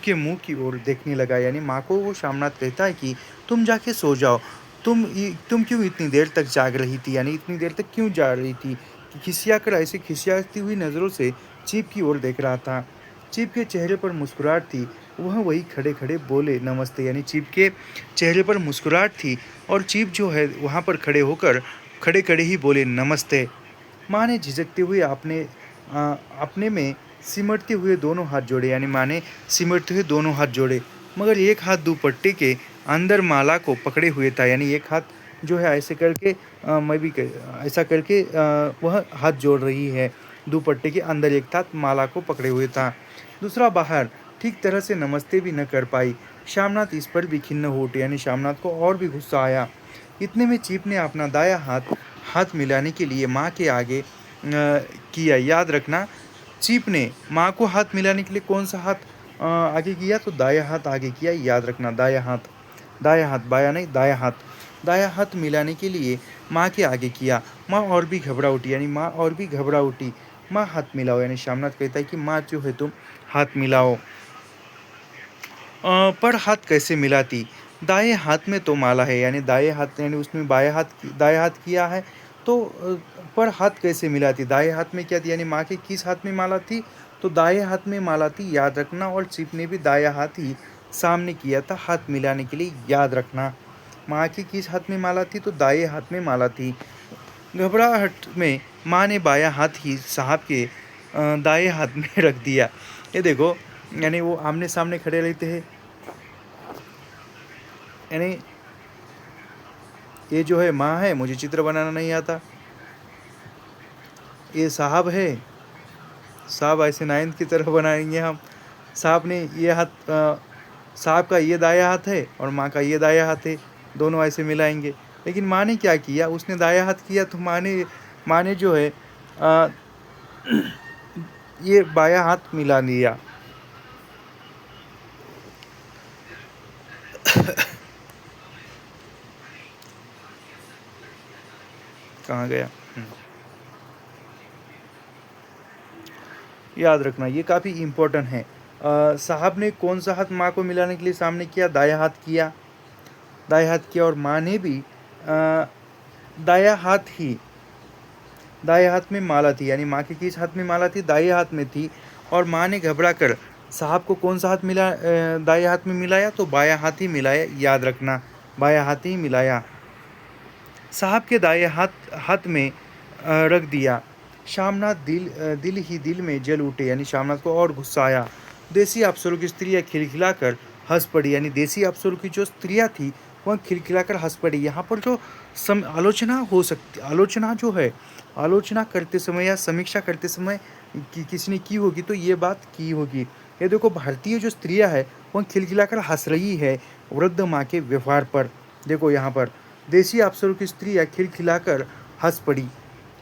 [SPEAKER 1] के मुंह की ओर देखने लगा, यानी माँ को वो शामनाथ कहता है कि तुम जाके सो जाओ, तुम क्यों इतनी देर तक जाग रही थी, यानी इतनी देर तक क्यों जाग रही थी। खिसिया कर ऐसे खिसियाती हुई नज़रों से चीप की ओर देख रहा था। चीप के चेहरे पर मुस्कुराहट थी, वह वही खड़े खड़े बोले नमस्ते, यानी चीप के चेहरे पर मुस्कुराहट थी और चीप जो है वहाँ पर खड़े खड़े ही बोले नमस्ते। माँ ने झिझकते हुए अपने में सिमटते हुए दोनों हाथ जोड़े, यानी माँ ने सिमटते हुए दोनों हाथ जोड़े, मगर एक हाथ दुपट्टे के अंदर माला को पकड़े हुए था, यानी एक हाथ जो है ऐसे करके ऐसा करके वह हाथ जोड़ रही है। दुपट्टे के अंदर एक हाथ माला को पकड़े हुए था, दूसरा बाहर। ठीक तरह से नमस्ते भी न कर पाई। शामनाथ इस पर भी खिन्न हो उठे, यानी शामनाथ को और भी गुस्सा आया। इतने में चीप ने अपना दाया हाथ हाथ मिलाने के लिए माँ के आगे किया। याद रखना, चीप ने माँ को हाथ मिलाने के लिए कौन सा हाथ आगे किया, तो दाया हाथ आगे किया। याद रखना, दाया हाथ, बाया नहीं, दाया हाथ मिलाने के लिए माँ के आगे किया। माँ और भी घबरा उठी, यानी माँ और भी घबरा उठी। माँ हाथ मिलाओ, यानी शामनाथ कहता है कि माँ जो है तुम हाथ मिलाओ। पर हाथ कैसे मिलाती, दाएं हाथ में तो माला है, यानी दाएं हाथ, यानी उसमें दाएं हाथ किया है, तो पर हाथ कैसे मिलाती, दाएं हाथ में क्या थी, यानी माँ के किस हाथ में माला थी, तो दाएं हाथ में माला थी, याद रखना। और चिप ने भी दाया हाथ ही सामने किया था हाथ मिलाने के लिए, याद रखना। माँ की किस हाथ में माला थी, तो दाएं हाथ में माला थी। घबराहट में माँ ने बायां हाथ ही साहब के दाएं हाथ में रख दिया। ये देखो, यानी वो आमने सामने खड़े रहते हैं, यानी ये जो है माँ है, मुझे चित्र बनाना नहीं आता, ये साहब है, साहब ऐसे नाइन्थ की तरह बनाएंगे हम। साहब ने ये हाथ साहब का ये दाया हाथ है और माँ का ये दाया हाथ है, दोनों ऐसे मिलाएंगे। लेकिन माँ ने क्या किया, उसने दाया हाथ किया, तो माँ ने जो है ये बाया हाथ मिला लिया। कहाँ गया, याद रखना, ये काफ़ी इम्पोर्टेंट है। साहब ने कौन सा हाथ माँ को मिलाने के लिए सामने किया, दाया हाथ किया, और माँ ने भी दाया हाथ ही, दाएँ हाथ में माला थी, यानी माँ के किस हाथ में माला थी? दाएँ हाथ में थी। और माँ ने घबरा कर साहब को कौन सा हाथ दाएँ हाथ में मिलाया? तो बायाँ हाथ ही मिलाया, याद रखना, बायाँ हाथ ही मिलाया। साहब के दाएँ हाथ में रख दिया। शामनाथ दिल ही दिल में जल उठे, यानी शामनाथ को और गुस्सा आया। देसी अफसरों की स्त्रियाँ खिलखिलाकर हंस पड़ी, यानी देसी अफसरों की जो स्त्रियाँ थी वह खिलखिलाकर हंस पड़ी। यहाँ पर जो आलोचना हो सकती, आलोचना जो है, आलोचना करते समय या समीक्षा करते समय किसी ने की होगी तो ये बात की होगी। ये देखो, भारतीय जो स्त्रियाँ है वह खिलखिलाकर हंस रही है वृद्ध माँ के व्यवहार पर। देखो यहाँ पर देसी अफसरों की स्त्रियाँ खिलखिलाकर हंस पड़ी।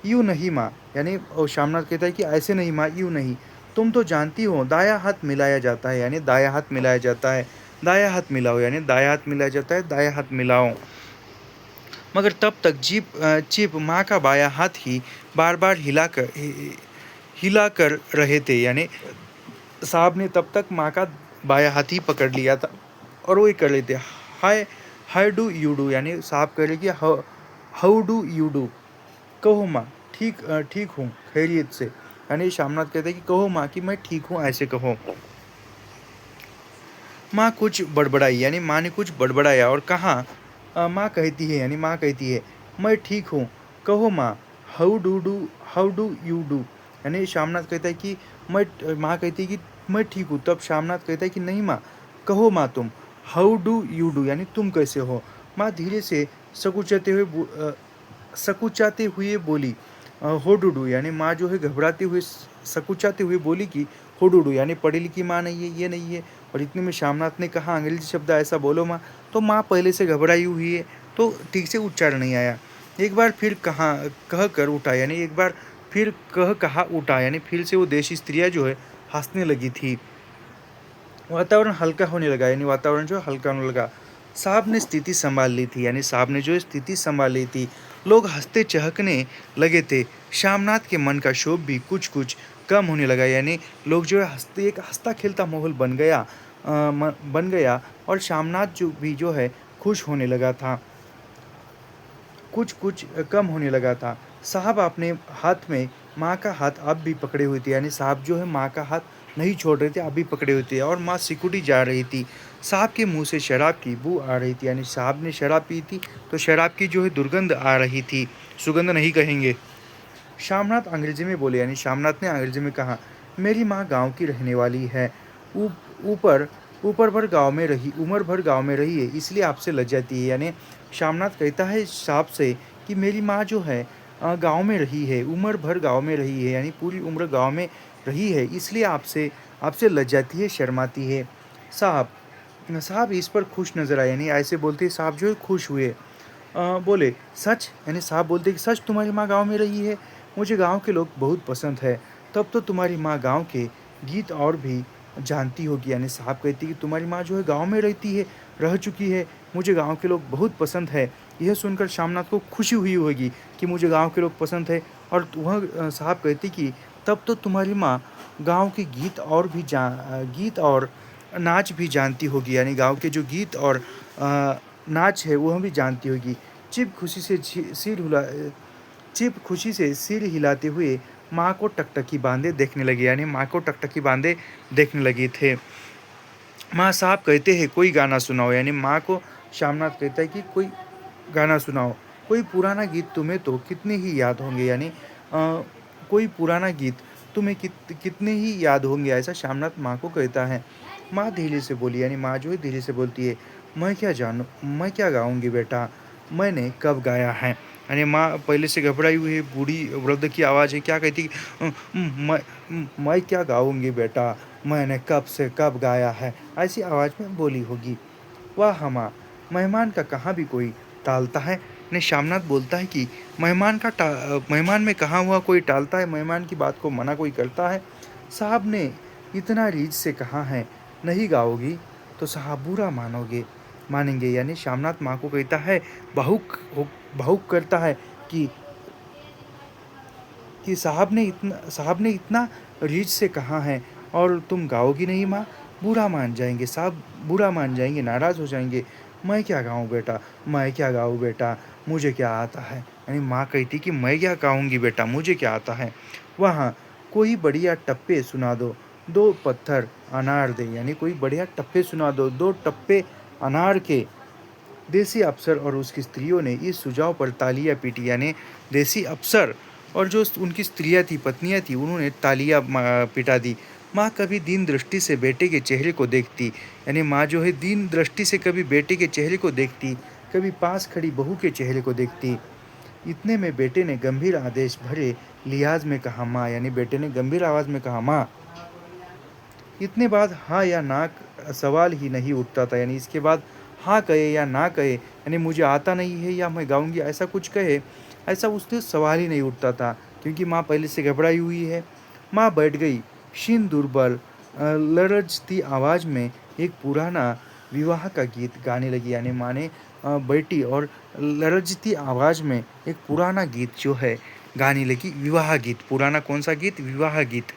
[SPEAKER 1] यूँ नहीं माँ, यानी श्यामनाथ कहता है कि ऐसे नहीं माँ, यूँ नहीं। तुम तो जानती हो दायां हाथ मिलाया जाता है, यानी दायां हाथ मिलाया जाता है। दायां हाथ मिलाओ, यानी दायां हाथ मिलाया जाता है, दायां हाथ मिलाओ। मगर तब तक चिप माँ का बायां हाथ ही बार बार हिला कर रहे थे, यानी साहब ने तब तक माँ का बायां हाथ ही पकड़ लिया था और वो ही कर लेते। हाय, हाउ डू यू डू, यानी साहब कह रहे कि हाउ डू यू डू, कहो माँ ठीक हूँ खैरियत से, यानी श्यामनाथ कहते हैं कि कहो माँ कि मैं ठीक हूँ, ऐसे कहो। माँ कुछ बड़बड़ाई, यानी माँ ने कुछ बड़बड़ाया और कहा। माँ कहती है, यानी माँ कहती है मैं ठीक हूँ, कहो माँ हाउ डू यू डू, यानी श्यामनाथ कहता है कि माँ कहती है कि मैं ठीक हूँ, तब श्यामनाथ कहता है कि नहीं माँ, कहो माँ तुम हाउ डू यू डू, यानी तुम कैसे हो। माँ धीरे से सकुचाते हुए बोली हो डूडू, यानी माँ जो है घबराते हुए सकुचाते हुए बोली कि हो डूडू, यानी पढ़ी लिखी माँ नहीं है, ये नहीं है। और इतने में श्यामनाथ ने कहा अंग्रेजी शब्द ऐसा बोलो माँ, तो माँ पहले से घबराई हुई है तो ठीक से उच्चारण नहीं आया। एक बार फिर कह कर उठा, यानी एक बार फिर कहा उठा, यानी फिर से वो देशी स्त्रियाँ जो है हंसने लगी थी। वातावरण हल्का होने लगा, यानी वातावरण जो हल्का होने लगा। साहब ने स्थिति संभाल ली थी, यानी साहब ने जो स्थिति संभाल ली थी। लोग हंसते चहकने लगे थे। श्यामनाथ के मन का क्षोभ भी कुछ कुछ कम होने लगा, यानी लोग जो है हंसते, एक हंसता खेलता माहौल बन गया और श्यामनाथ जो है खुश होने लगा था, कुछ कुछ कम होने लगा था। साहब अपने हाथ में माँ का हाथ अब भी पकड़े हुए थे, यानी साहब जो है माँ का हाथ नहीं छोड़ रहे थे, अब भी पकड़े हुए थे और माँ सिकुड़ी जा रही थी। साहब के मुंह से शराब की बू आ रही थी, यानी साहब ने शराब पी थी तो शराब की जो है दुर्गंध आ रही थी, सुगंध नहीं कहेंगे। श्यामनाथ अंग्रेजी में बोले, यानी श्यामनाथ ने अंग्रेजी में कहा, मेरी माँ गांव की रहने वाली है, ऊपर ऊपर भर गांव में रही, उम्र भर गांव में रही है, इसलिए आपसे लज जाती है। यानी श्यामनाथ कहता है साहब से कि मेरी माँ जो है गांव में रही है, उम्र भर गांव में रही है, यानी पूरी उम्र गांव में रही है, इसलिए आपसे आपसे लज जाती है, शर्माती है। साहब साहब इस पर खुश नजर आए, यानी ऐसे बोलते ही साहब जो है खुश हुए। बोले सच, यानी साहब बोलते कि सच तुम्हारी माँ गांव में रही है, मुझे गांव के लोग बहुत पसंद है। तब तो तुम्हारी माँ गांव के गीत और भी जानती होगी, यानी साहब कहती कि तुम्हारी माँ जो है गांव में रहती है, रह चुकी है, मुझे गांव के लोग बहुत पसंद है। यह सुनकर श्यामनाथ को खुशी हुई होगी कि मुझे गांव के लोग पसंद है। और वह साहब कहती कि तब तो तुम्हारी माँ गांव के गीत और नाच भी जानती होगी, यानी गांव के जो गीत और नाच है वह भी जानती होगी। चिप खुशी से सिर हिलाते हुए माँ को टकटकी बांधे देखने लगे, यानी माँ को टकटकी बांधे देखने लगे थे। माँ साहब कहते हैं कोई गाना सुनाओ, यानी माँ को श्यामनाथ कहता है कि कोई गाना सुनाओ, कोई पुराना गीत तुम्हें तो कितने ही याद होंगे, यानी कोई पुराना गीत तुम्हें कितने ही याद होंगे, ऐसा श्यामनाथ माँ को कहता है। माँ धीरे से बोली, यानी माँ जो है धीरे से बोलती है, मैं क्या गाऊंगी बेटा, मैंने कब गाया है। यानी माँ पहले से घबराई हुई है, बूढ़ी वृद्ध की आवाज़ है, क्या कहती मैं क्या गाऊंगी बेटा, मैंने कब से कब गाया है, ऐसी आवाज़ में बोली होगी। वाह माँ, मेहमान का कहाँ भी कोई टालता है। ने श्यामनाथ बोलता है कि मेहमान में कहाँ हुआ कोई टालता है, मेहमान की बात को मना कोई करता है। साहब ने इतना रीझ से कहा है, नहीं गाओगी तो साहब बुरा मानेंगे, यानी श्यामनाथ माँ को कहता है, भावुक करता है कि साहब ने इतना रीझ से कहा है और तुम गाओगी नहीं माँ, बुरा मान जाएंगे साहब, बुरा मान जाएंगे, नाराज़ हो जाएंगे। मैं क्या गाऊँ बेटा, मुझे क्या आता है, यानी माँ कहती कि मैं क्या खाऊंगी बेटा, मुझे क्या आता है। वहाँ कोई बढ़िया टप्पे सुना दो, 2 पत्थर अनार दे, यानी कोई बढ़िया टप्पे सुना दो, 2 टप्पे अनार के। देसी अफ़सर और उसकी स्त्रियों ने इस सुझाव पर तालियां पीटी, यानी देसी अफ़सर और जो उनकी स्त्रियां थी, पत्नियां थी, उन्होंने तालियां पिटा दी। माँ कभी दीन दृष्टि से बेटे के चेहरे को देखती, यानी माँ जो है दीन दृष्टि से कभी बेटे के चेहरे को देखती, कभी पास खड़ी बहू के चेहरे को देखती। इतने में बेटे ने गंभीर आदेश भरे लिहाज में कहा माँ, यानी बेटे ने गंभीर आवाज़ में कहा माँ। इतने बाद हाँ या ना सवाल ही नहीं उठता था, यानी इसके बाद हाँ कहे या ना कहे, यानी मुझे आता नहीं है या मैं गाऊंगी ऐसा कुछ कहे, ऐसा उससे सवाल ही नहीं उठता था, क्योंकि माँ पहले से घबराई हुई है। माँ बैठ गई, क्षीण दुर्बल लरजती आवाज़ में एक पुराना विवाह का गीत गाने लगी, यानी माँ ने बैठी और लरजती आवाज़ में एक पुराना गीत जो है गाने लगी, विवाह गीत। पुराना कौन सा गीत? विवाह गीत।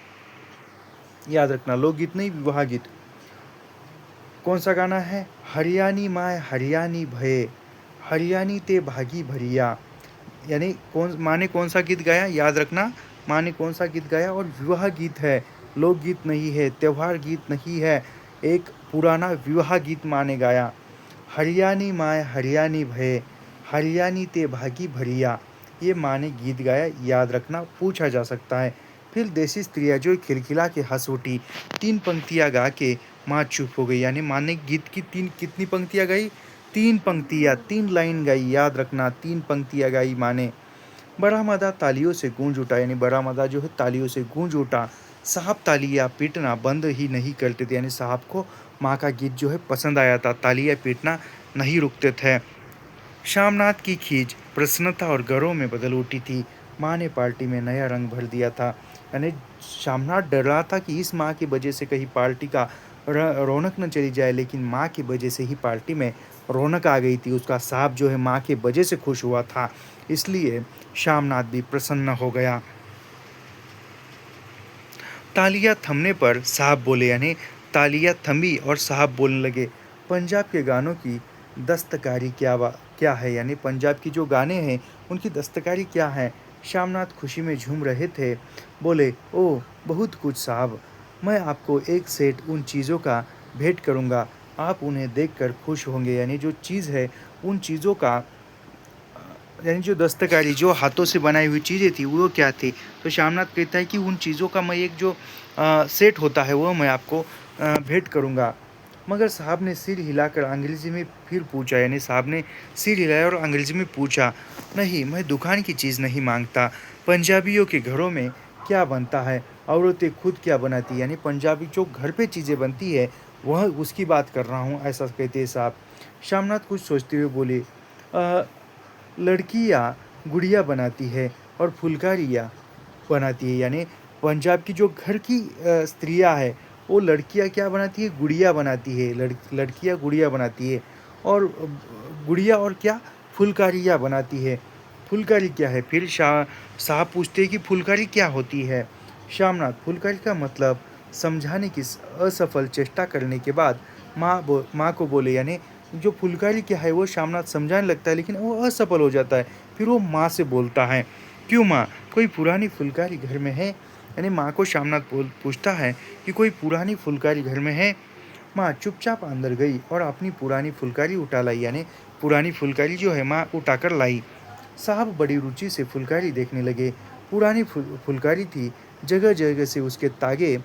[SPEAKER 1] याद रखना, लोकगीत नहीं, विवाह गीत। कौन सा गाना है? हरियाणी माय हरियाणी भये, हरियाणी ते भागी भरिया। यानी कौन माँ ने कौन सा गीत गाया? याद रखना, माँ ने कौन सा गीत गाया? और विवाह गीत है, लोकगीत नहीं है, त्यौहार गीत नहीं है, एक पुराना विवाह गीत माँ ने गाया। हरियाणी माय हरियाणी भये, हरियाणी ते भागी भरिया, ये माँ ने गीत गाया, याद रखना, पूछा जा सकता है। फिर देसी स्त्रियाँ जो खिलखिला के हंस उठी, 3 पंक्तियाँ गा के माँ चुप हो गई, यानी माँ ने गीत की कितनी पंक्तियाँ गाई? 3 पंक्तियाँ, 3 लाइन गाई, याद रखना, 3 पंक्तियाँ गाई माँ ने। बरामदा तालियों से गूंज उठा, यानी बरामदा जो है तालियों से गूंज उठा। साहब तालियां पीटना बंद ही नहीं करते थे, यानी साहब को माँ का गीत जो है पसंद आया था, तालियां पीटना नहीं रुकते थे। शामनाथ की खींच प्रसन्नता और गर्व में बदल उठी थी। माँ ने पार्टी में नया रंग भर दिया था, यानी शामनाथ डर रहा था कि इस माँ की वजह से कहीं पार्टी का रौनक न चली जाए, लेकिन माँ की वजह से ही पार्टी में रौनक आ गई थी। उसका साहब जो है माँ की वजह से खुश हुआ था, इसलिए शामनाथ भी प्रसन्न हो गया। तालियां थमने पर साहब बोले, यानी तालियां थमी और साहब बोलने लगे, पंजाब के गानों की दस्तकारी क्या है, यानी पंजाब की जो गाने हैं उनकी दस्तकारी क्या है। श्यामनाथ खुशी में झूम रहे थे, बोले, ओह बहुत कुछ साहब, मैं आपको एक सेट उन चीज़ों का भेंट करूँगा, आप उन्हें देखकर खुश होंगे। यानी जो चीज़ है उन चीज़ों का, यानी जो दस्तकारी, जो हाथों से बनाई हुई चीज़ें थी वो क्या थी। तो श्यामनाथ कहता है कि उन चीज़ों का मैं एक जो सेट होता है वो मैं आपको भेंट करूँगा। मगर साहब ने सिर हिलाकर अंग्रेज़ी में फिर पूछा, यानी साहब ने सिर हिलाया और अंग्रेज़ी में पूछा, नहीं मैं दुकान की चीज़ नहीं मांगता, पंजाबियों के घरों में क्या बनता है औरतें खुद क्या बनाती है, यानी पंजाबी जो घर पे चीज़ें बनती है वह उसकी बात कर रहा हूँ, ऐसा कहते हैं साहब। श्यामनाथ कुछ सोचते हुए बोले, लड़कियाँ गुड़िया बनाती है और फुलकारियाँ बनाती है, यानी पंजाब की जो घर की स्त्रियाँ है वो लड़कियाँ क्या बनाती है? गुड़िया बनाती है, लड़कियाँ गुड़िया बनाती है, और गुड़िया और क्या? फुलकारियाँ बनाती है। फुलकारी क्या है? फिर साहब पूछते हैं कि फुलकारी क्या होती है। श्यामनाथ फुलकारी का मतलब समझाने की असफल चेष्टा करने के बाद माँ को बोले, यानी जो फुलकारी क्या है वो श्यामनाथ समझाने लगता है, लेकिन वो असफल हो जाता है। फिर वो माँ से बोलता है, क्यों माँ, कोई पुरानी फुलकारी घर में है? यानी माँ को श्यामनाथ पूछता है कि कोई पुरानी फुलकारी घर में है। माँ चुपचाप अंदर गई और अपनी पुरानी फुलकारी उठा लाई, यानी पुरानी फुलकारी जो है माँ उठाकर लाई। साहब बड़ी रुचि से फुलकारी देखने लगे। पुरानी फुलकारी थी, जगह जगह से उसके तागे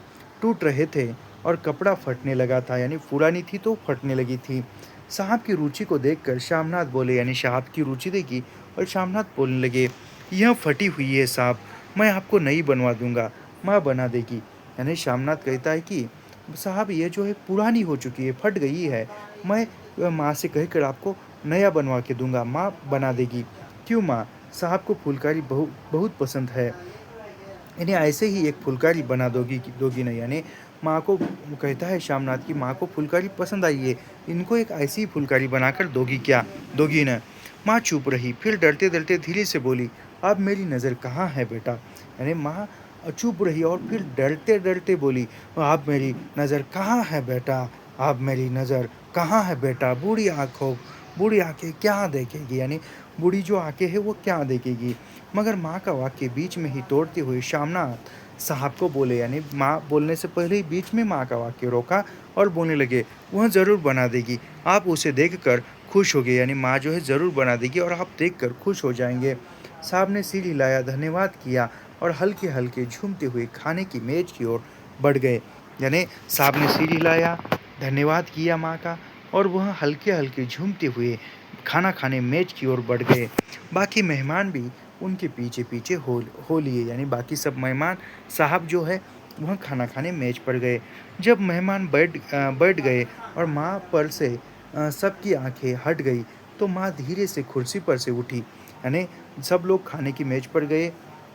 [SPEAKER 1] टूट रहे थे और कपड़ा फटने लगा था, यानी पुरानी थी तो फटने लगी थी। साहब की रुचि को देखकर श्यामनाथ बोले, यानी साहब की रुचि देखी और श्यामनाथ बोलने लगे, यह फटी हुई है साहब, मैं आपको नई बनवा दूंगा, माँ बना देगी। यानी श्यामनाथ कहता है कि साहब ये जो है पुरानी हो चुकी है, फट गई है, मैं माँ से कहकर आपको नया बनवा के दूंगा, माँ बना देगी। क्यों माँ, साहब को फुलकारी बहुत पसंद है, इन्हें ऐसे ही एक फुलकारी बना दोगी ना, यानी माँ को कहता है श्यामनाथ की माँ को फुलकारी पसंद आई है, इनको एक ऐसी ही फुलकारी बनाकर दोगी क्या, दोगी ना। माँ चुप रही, फिर डरते डरते धीरे से बोली, अब मेरी नज़र कहाँ है बेटा। यानी माँ चुप रही और फिर डरते डरते बोली, अब मेरी नज़र कहाँ है बेटा, अब मेरी नज़र कहाँ है बेटा। बूढ़ी आँखें क्या देखेगी, यानी बूढ़ी जो आके है वो क्या देखेगी। मगर माँ का वाक्य बीच में ही तोड़ते हुए शामनाथ साहब को बोले, यानी माँ बोलने से पहले ही बीच में माँ का वाक्य रोका और बोलने लगे, वह ज़रूर बना देगी, आप उसे देखकर खुश होगे, यानी माँ जो है ज़रूर बना देगी और आप देखकर खुश हो जाएंगे। साहब ने सिर हिलाया, धन्यवाद किया और हल्के हल्के झूमते हुए खाने की मेज की ओर बढ़ गए। यानी साहब ने सिर हिलाया, धन्यवाद किया माँ का, और वह हल्के हल्के झूमते हुए खाना खाने मेज की ओर बढ़ गए। बाकी मेहमान भी उनके पीछे पीछे हो लिए, यानी बाकी सब मेहमान साहब जो है वह खाना खाने मेज पर गए। जब मेहमान बैठ गए और माँ पर से सबकी आंखें हट गई, तो माँ धीरे से कुर्सी पर से उठी, यानी सब लोग खाने की मेज पर गए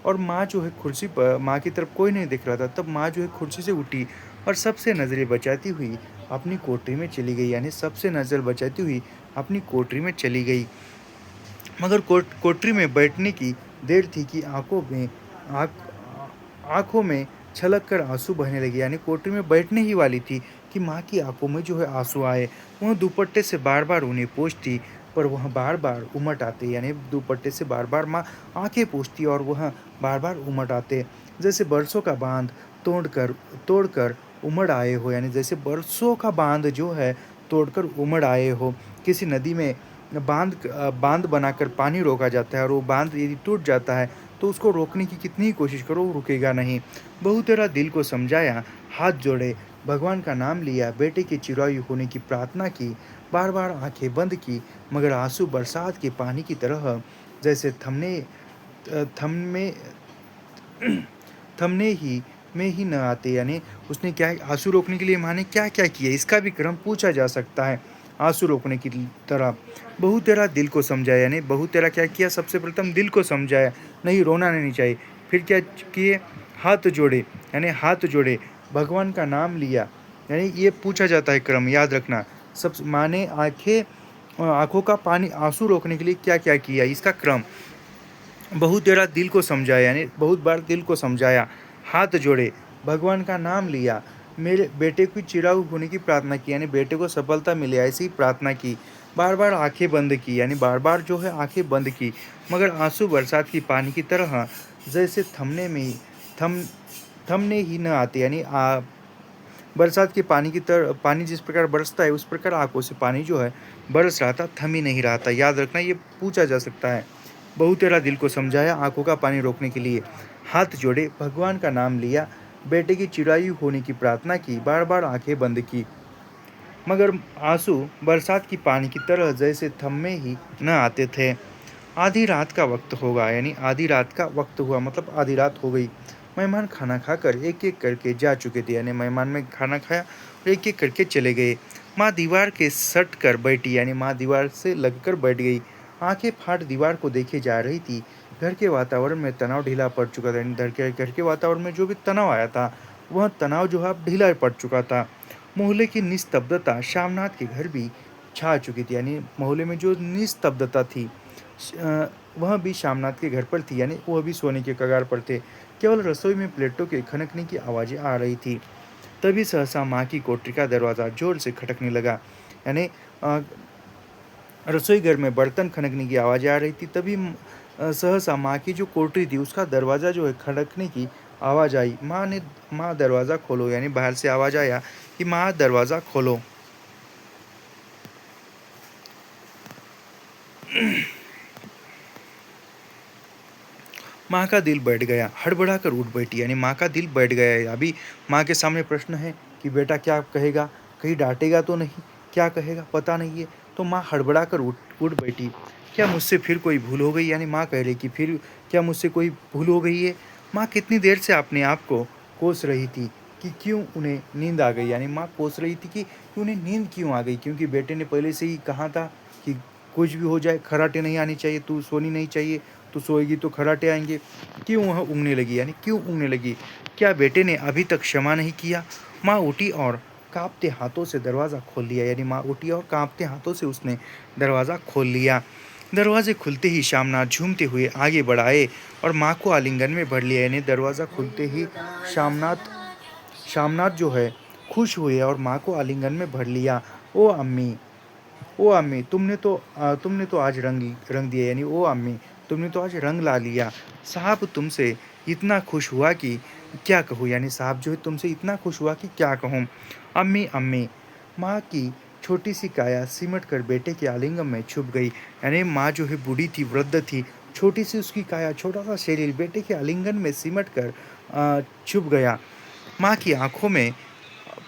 [SPEAKER 1] और माँ जो है कुर्सी पर, माँ की तरफ कोई नहीं दिख रहा था, तब माँ जो है कुर्सी से उठी और सबसे नज़रें बचाती हुई अपनी कोठरी में चली गई, यानी सबसे नज़र बचाती हुई अपनी कोठरी में चली गई। मगर कोठरी में बैठने की देर थी कि आँख आँखों में छलक कर आंसू बहने लगे, यानी कोठरी में बैठने ही वाली थी कि माँ की आंखों में जो है आंसू आए। वह दुपट्टे से बार बार उन्हें पोंछती, पर वह बार बार उमट आते, यानी दुपट्टे से बार बार माँ आंखें पोंछती और वह बार बार उमट आते, जैसे बरसों का बांध तोड़कर तोड़कर उमड़ आए हो, यानी जैसे बरसों का बांध जो है तोड़कर उमड़ आए हो। किसी नदी में बांध बनाकर पानी रोका जाता है और वो बांध यदि टूट जाता है तो उसको रोकने की कितनी ही कोशिश करो वो रुकेगा नहीं। बहू तेरा दिल को समझाया, हाथ जोड़े, भगवान का नाम लिया, बेटे की चिरायु होने की प्रार्थना की, बार बार आंखें बंद की, मगर आंसू बरसात के पानी की तरह जैसे थमने थमने ही में ही न आते, यानी उसने क्या आंसू रोकने के लिए माँ ने क्या क्या किया, इसका भी क्रम पूछा जा सकता है। आंसू रोकने की तरह बहू तेरा दिल को समझाया, यानी बहू तेरा क्या किया, सबसे प्रथम दिल को समझाया, नहीं रोना नहीं चाहिए। फिर क्या किए, हाथ जोड़े, यानी हाथ जोड़े, भगवान का नाम लिया, यानी ये पूछा जाता है क्रम, याद रखना। सब माँ ने आंखों का पानी आंसू रोकने के लिए क्या क्या किया, इसका क्रम। बहुत तेरा दिल को समझाया, यानी बहुत बार दिल को समझाया, हाथ जोड़े, भगवान का नाम लिया, मेरे बेटे की चिड़ाऊ होने की प्रार्थना की, यानी बेटे को सफलता मिले ऐसी प्रार्थना की, बार बार आंखें बंद की, यानी बार बार जो है आंखें बंद की, मगर आंसू बरसात की पानी की तरह जैसे थम थमने ही न आते, यानी बरसात के पानी की तरह, पानी जिस प्रकार बरसता है उस प्रकार आंखों से पानी जो है बरस रहा था, थम ही नहीं रहा था। याद रखना, ये पूछा जा सकता है। बहू तेरा दिल को समझाया, आंखों का पानी रोकने के लिए हाथ जोड़े, भगवान का नाम लिया, बेटे की चिरायु होने की प्रार्थना की, बार बार आंखें बंद की, मगर आंसू बरसात की पानी की तरह जैसे थमे ही न आते थे। आधी रात का वक्त होगा, यानी आधी रात का वक्त हुआ मतलब आधी रात हो गई। मेहमान खाना खाकर एक एक करके जा चुके थे, यानी मेहमान में खाना खाया और एक एक करके चले गए। माँ दीवार के सट कर बैठी, यानी माँ दीवार से लगकर बैठ गई, आंखें फाड़ दीवार को देखे जा रही थी। घर के वातावरण में तनाव ढीला पड़ चुका था, यानी घर के वातावरण में जो भी तनाव आया था वह तनाव जो है अब ढीला पड़ चुका था। मोहल्ले की निस्तब्धता शामनाथ के घर भी छा चुकी थी, यानी मोहल्ले में जो निस्तब्धता थी वह भी शामनाथ के घर पर थी, यानी वह भी सोने के कगार पर थे। केवल रसोई में प्लेटों के खनकने की आवाज़ें आ रही थी। तभी सहसा माँ की कोठरी का दरवाज़ा जोर से खटकने लगा, यानी रसोई घर में बर्तन खनकने की आवाज़ें आ रही थी। तभी सहसा माँ की जो कोठरी थी उसका दरवाज़ा जो है खड़कने की आवाज़ आई। माँ दरवाज़ा खोलो, यानी बाहर से आवाज़ आया कि माँ दरवाज़ा खोलो। माँ का दिल बैठ गया, हड़बड़ा कर उठ बैठी, यानी माँ का दिल बैठ गया है। अभी माँ के सामने प्रश्न है कि बेटा क्या कहेगा, कहीं डांटेगा तो नहीं, क्या कहेगा पता नहीं है। तो माँ हड़बड़ा कर उठ बैठी। क्या मुझसे फिर कोई भूल हो गई, यानी माँ कह रही कि फिर क्या मुझसे कोई भूल हो गई है। माँ कितनी देर से अपने आप को कोस रही थी कि क्यों उन्हें नींद आ गई, यानी माँ कोस रही थी कि उन्हें नींद क्यों आ गई, क्योंकि बेटे ने पहले से ही कहा था कि कुछ भी हो जाए खर्राटे नहीं आनी चाहिए, तू सोनी नहीं चाहिए, तू सोएगी तो खर्राटे आएंगे। क्यों वह ऊँगने लगी, यानी क्यों ऊँगने लगी, क्या बेटे ने अभी तक क्षमा नहीं किया। माँ उठी और कांपते हाथों से दरवाज़ा खोल लिया, यानी माँ उठी और कांपते हाथों से उसने दरवाज़ा खोल लिया। दरवाजे खुलते ही शामनाथ झूमते हुए आगे बढ़ाए और माँ को आलिंगन में भर लिया, यानी दरवाज़ा खुलते ही शामनाथ शामनाथ जो है खुश हुए और माँ को आलिंगन में भर लिया। ओ अम्मी, ओ अम्मी तुमने तो आज रंग रंग दिया, यानी ओ अम्मी तुमने तो आज रंग ला लिया। साहब तुमसे इतना खुश हुआ कि क्या कहूँ, यानी साहब जो है तुमसे इतना खुश हुआ कि क्या कहूँ। अम्मी अम्मी माँ की छोटी सी काया सिमट कर बेटे के आलिंगन में छुप गई। यानी माँ जो है बूढ़ी थी, वृद्ध थी, छोटी सी उसकी काया, छोटा सा शरीर बेटे के आलिंगन में सिमट कर छुप गया। माँ की आंखों में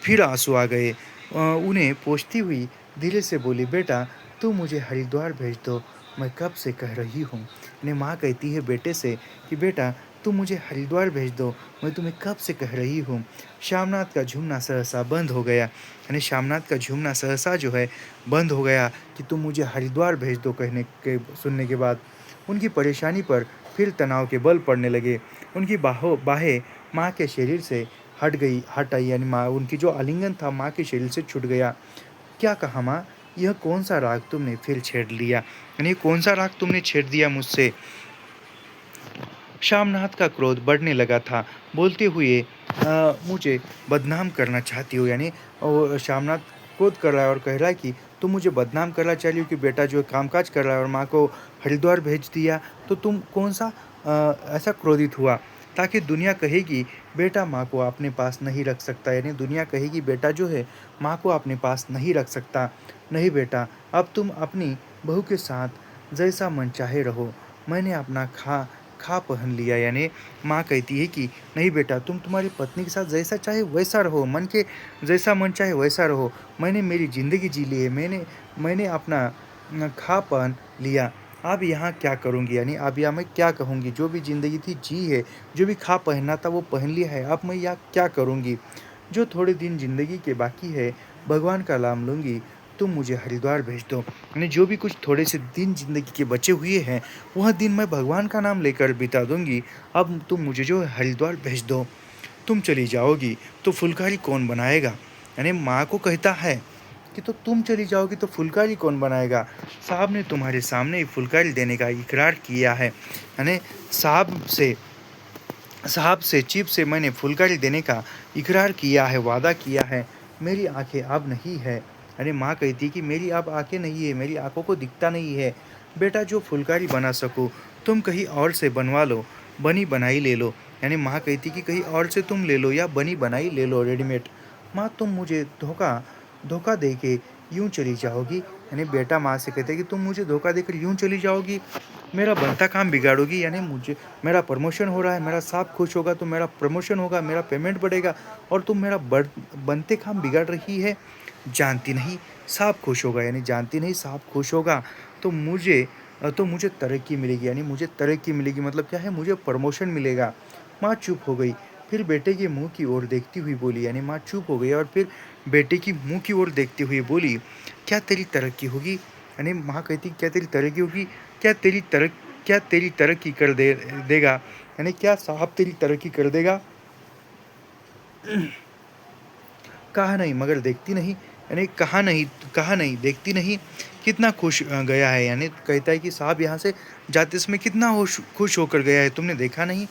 [SPEAKER 1] फिर आंसू आ गए। उन्हें पोंछती हुई धीरे से बोली, बेटा तू मुझे हरिद्वार भेज दो, मैं कब से कह रही हूँ। यानी माँ कहती है बेटे से कि बेटा तू मुझे हरिद्वार भेज दो, मैं तुम्हें कब से कह रही हूँ। श्यामनाथ का झूमना सहसा बंद हो गया। यानी श्यामनाथ का झूमना सहसा जो है बंद हो गया कि तुम मुझे हरिद्वार भेज दो कहने के सुनने के बाद। उनकी परेशानी पर फिर तनाव के बल पड़ने लगे। उनकी बाहें माँ के शरीर से हट आई, यानी माँ उनकी जो आलिंगन था माँ के शरीर से छूट गया। क्या कहा माँ, यह कौन सा राग तुमने फिर छेड़ लिया, यानी कौन सा राग तुमने छेड़ दिया मुझसे। श्यामनाथ का क्रोध बढ़ने लगा था। बोलते हुए मुझे बदनाम करना चाहती हो, यानी श्यामनाथ क्रोध कर रहा है और कह रहा है कि तुम मुझे बदनाम करना चाह रही हो कि बेटा जो कामकाज कर रहा है और माँ को हरिद्वार भेज दिया, तो तुम कौन सा ऐसा क्रोधित हुआ ताकि दुनिया कहेगी बेटा माँ को अपने पास नहीं रख सकता, यानी दुनिया कहेगी बेटा जो है माँ को अपने पास नहीं रख सकता। नहीं बेटा, अब तुम अपनी बहू के साथ जैसा मन चाहे रहो, मैंने अपना खा पहन लिया। यानी माँ कहती है कि नहीं बेटा, तुम तुम्हारी पत्नी के साथ जैसा चाहे वैसा रहो, मन के जैसा मन चाहे वैसा रहो, मैंने मेरी ज़िंदगी जी ली है, मैंने अपना खा पहन लिया। अब यहाँ क्या करूँगी, यानी अब यहाँ मैं क्या कहूँगी, जो भी ज़िंदगी थी जी है, जो भी खा पहनना था वो पहन लिया है, अब मैं यहाँ क्या करूँगी। जो थोड़े दिन ज़िंदगी के बाकी है भगवान का नाम लूँगी, तुम मुझे हरिद्वार भेज दो। यानी जो भी कुछ थोड़े से दिन ज़िंदगी के बचे हुए हैं वह दिन मैं भगवान का नाम लेकर बिता दूँगी। अब तुम मुझे जो है हरिद्वार भेज दो। तुम चली जाओगी तो फुलकारी कौन बनाएगा? यानी माँ को कहता है कि तो तुम चली जाओगी तो फुलकारी कौन बनाएगा? साहब ने तुम्हारे सामने ही फुलकारी देने का इकरार किया है। यानी साहब से साहब से चिप से मैंने फुलकारी देने का इकरार किया है, वादा किया है। मेरी आंखें अब नहीं है। अरे माँ कहती कि मेरी अब आंखें नहीं है, मेरी आंखों को दिखता नहीं है। बेटा जो फुलकारी बना सको तुम कहीं और से बनवा लो, बनी बनाई ले लो। यानी माँ कहती कि कहीं और से तुम ले लो या बनी बनाई ले लो रेडीमेड। माँ तुम मुझे धोखा धोखा दे के यूँ चली जाओगी। यानी बेटा माँ से कहते कि तुम मुझे धोखा देकर यूँ चली जाओगी, मेरा बनता काम बिगाड़ोगी। यानी मुझे मेरा प्रमोशन हो रहा है, मेरा साहब खुश होगा तो मेरा प्रमोशन होगा, मेरा पेमेंट बढ़ेगा, और तुम मेरा बनते काम बिगाड़ रही है। जानती नहीं साहब खुश होगा, यानी जानती नहीं साहब खुश होगा तो मुझे तरक्की मिलेगी, यानी मुझे तरक्की मिलेगी मतलब क्या है, मुझे प्रमोशन मिलेगा। माँ चुप हो गई, फिर बेटे के मुंह की ओर देखती हुई बोली। यानी माँ चुप हो गई और फिर बेटे की मुंह की ओर देखते हुए बोली, क्या तेरी तरक्की होगी? यानी माँ कहती क्या तेरी तरक्की होगी? क्या तेरी तरक्की कर देगा? यानी क्या साहब तेरी तरक्की कर देगा? कहा नहीं मगर देखती नहीं, यानी कहा नहीं देखती नहीं, कितना खुश गया है। यानी कहता है कि साहब यहाँ से जाते समय कितना खुश होकर गया है, तुमने देखा नहीं?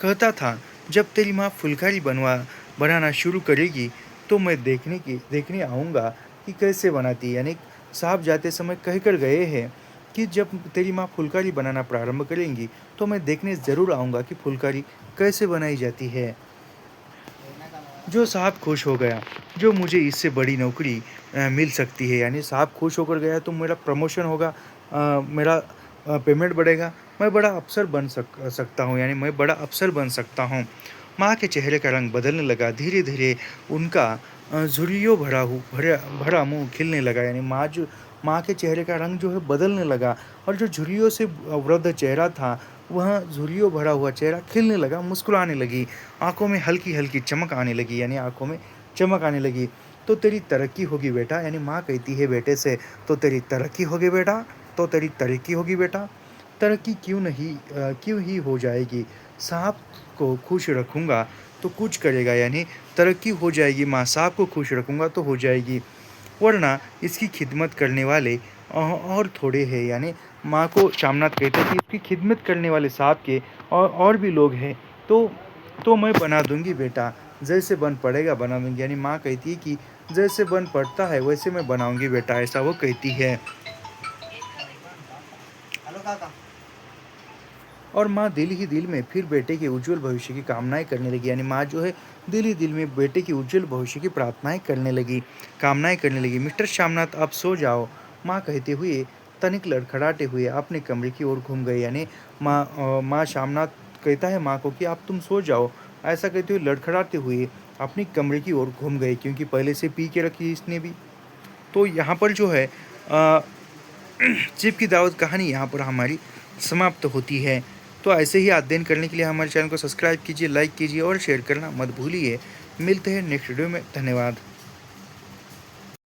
[SPEAKER 1] कहता था जब तेरी माँ फुलकारी बनाना शुरू करेगी तो मैं देखने आऊँगा कि कैसे बनाती है। यानी साहब जाते समय कह कर गए हैं कि जब तेरी माँ फुलकारी बनाना प्रारंभ करेंगी तो मैं देखने ज़रूर आऊँगा कि फुलकारी कैसे बनाई जाती है। जो साहब खुश हो गया, जो मुझे इससे बड़ी नौकरी मिल सकती है। यानी साहब खुश होकर गया तो मेरा प्रमोशन होगा, मेरा पेमेंट बढ़ेगा, मैं बड़ा अफ़सर बन सकता हूँ, यानी मैं बड़ा अफ़सर बन सकता हूँ। माँ के चेहरे का रंग बदलने लगा, धीरे-धीरे उनका झुर्रियों भरा मुँह खिलने लगा। यानी माँ के चेहरे का रंग जो है बदलने लगा और जो झुर्रियों से वृद्ध चेहरा था, वह झुर्रियों भरा हुआ चेहरा खिलने लगा, मुस्कुराने लगी। आँखों में हल्की-हल्की चमक आने लगी, यानी आँखों में चमक आने लगी। तो तेरी तरक्की होगी बेटा, यानी माँ कहती है बेटे से, तो तेरी तरक्की होगी बेटा, तो तेरी तरक्की होगी बेटा। तरक्की क्यों ही हो जाएगी, साहब को खुश रखूँगा तो कुछ करेगा, यानी तरक्की हो जाएगी, माँ साहब को खुश रखूँगा तो हो जाएगी, वरना इसकी खिदमत करने वाले और थोड़े हैं। यानी माँ को श्यामनाथ कहते हैं कि इसकी खिदमत करने वाले साहब के और भी लोग हैं, तो मैं बना दूंगी बेटा, जैसे बन पड़ेगा बना दूँगी। यानी माँ कहती है कि जैसे बन पड़ता है वैसे मैं बनाऊँगी बेटा, ऐसा वो कहती है। और माँ दिल ही दिल में फिर बेटे के उज्जवल भविष्य की कामनाएँ करने लगी। यानी माँ जो है दिल ही दिल में बेटे के उज्जवल भविष्य की प्रार्थनाएँ करने लगी, कामनाएँ करने लगी। मिस्टर श्यामनाथ आप सो जाओ, माँ कहते हुए तनिक लड़खड़ाते हुए अपने कमरे की ओर घूम गए। यानी माँ श्यामनाथ कहता है माँ को कि आप तुम सो जाओ, ऐसा कहते हुए लड़खड़ाते हुए अपने कमरे की ओर घूम गए, क्योंकि पहले से पी के रखी इसने भी। तो यहाँ पर जो है चिप की दावत कहानी यहाँ पर हमारी समाप्त होती है। तो ऐसे ही अध्ययन करने के लिए हमारे चैनल को सब्सक्राइब कीजिए, लाइक कीजिए और शेयर करना मत भूलिए। मिलते हैं नेक्स्ट वीडियो में। धन्यवाद।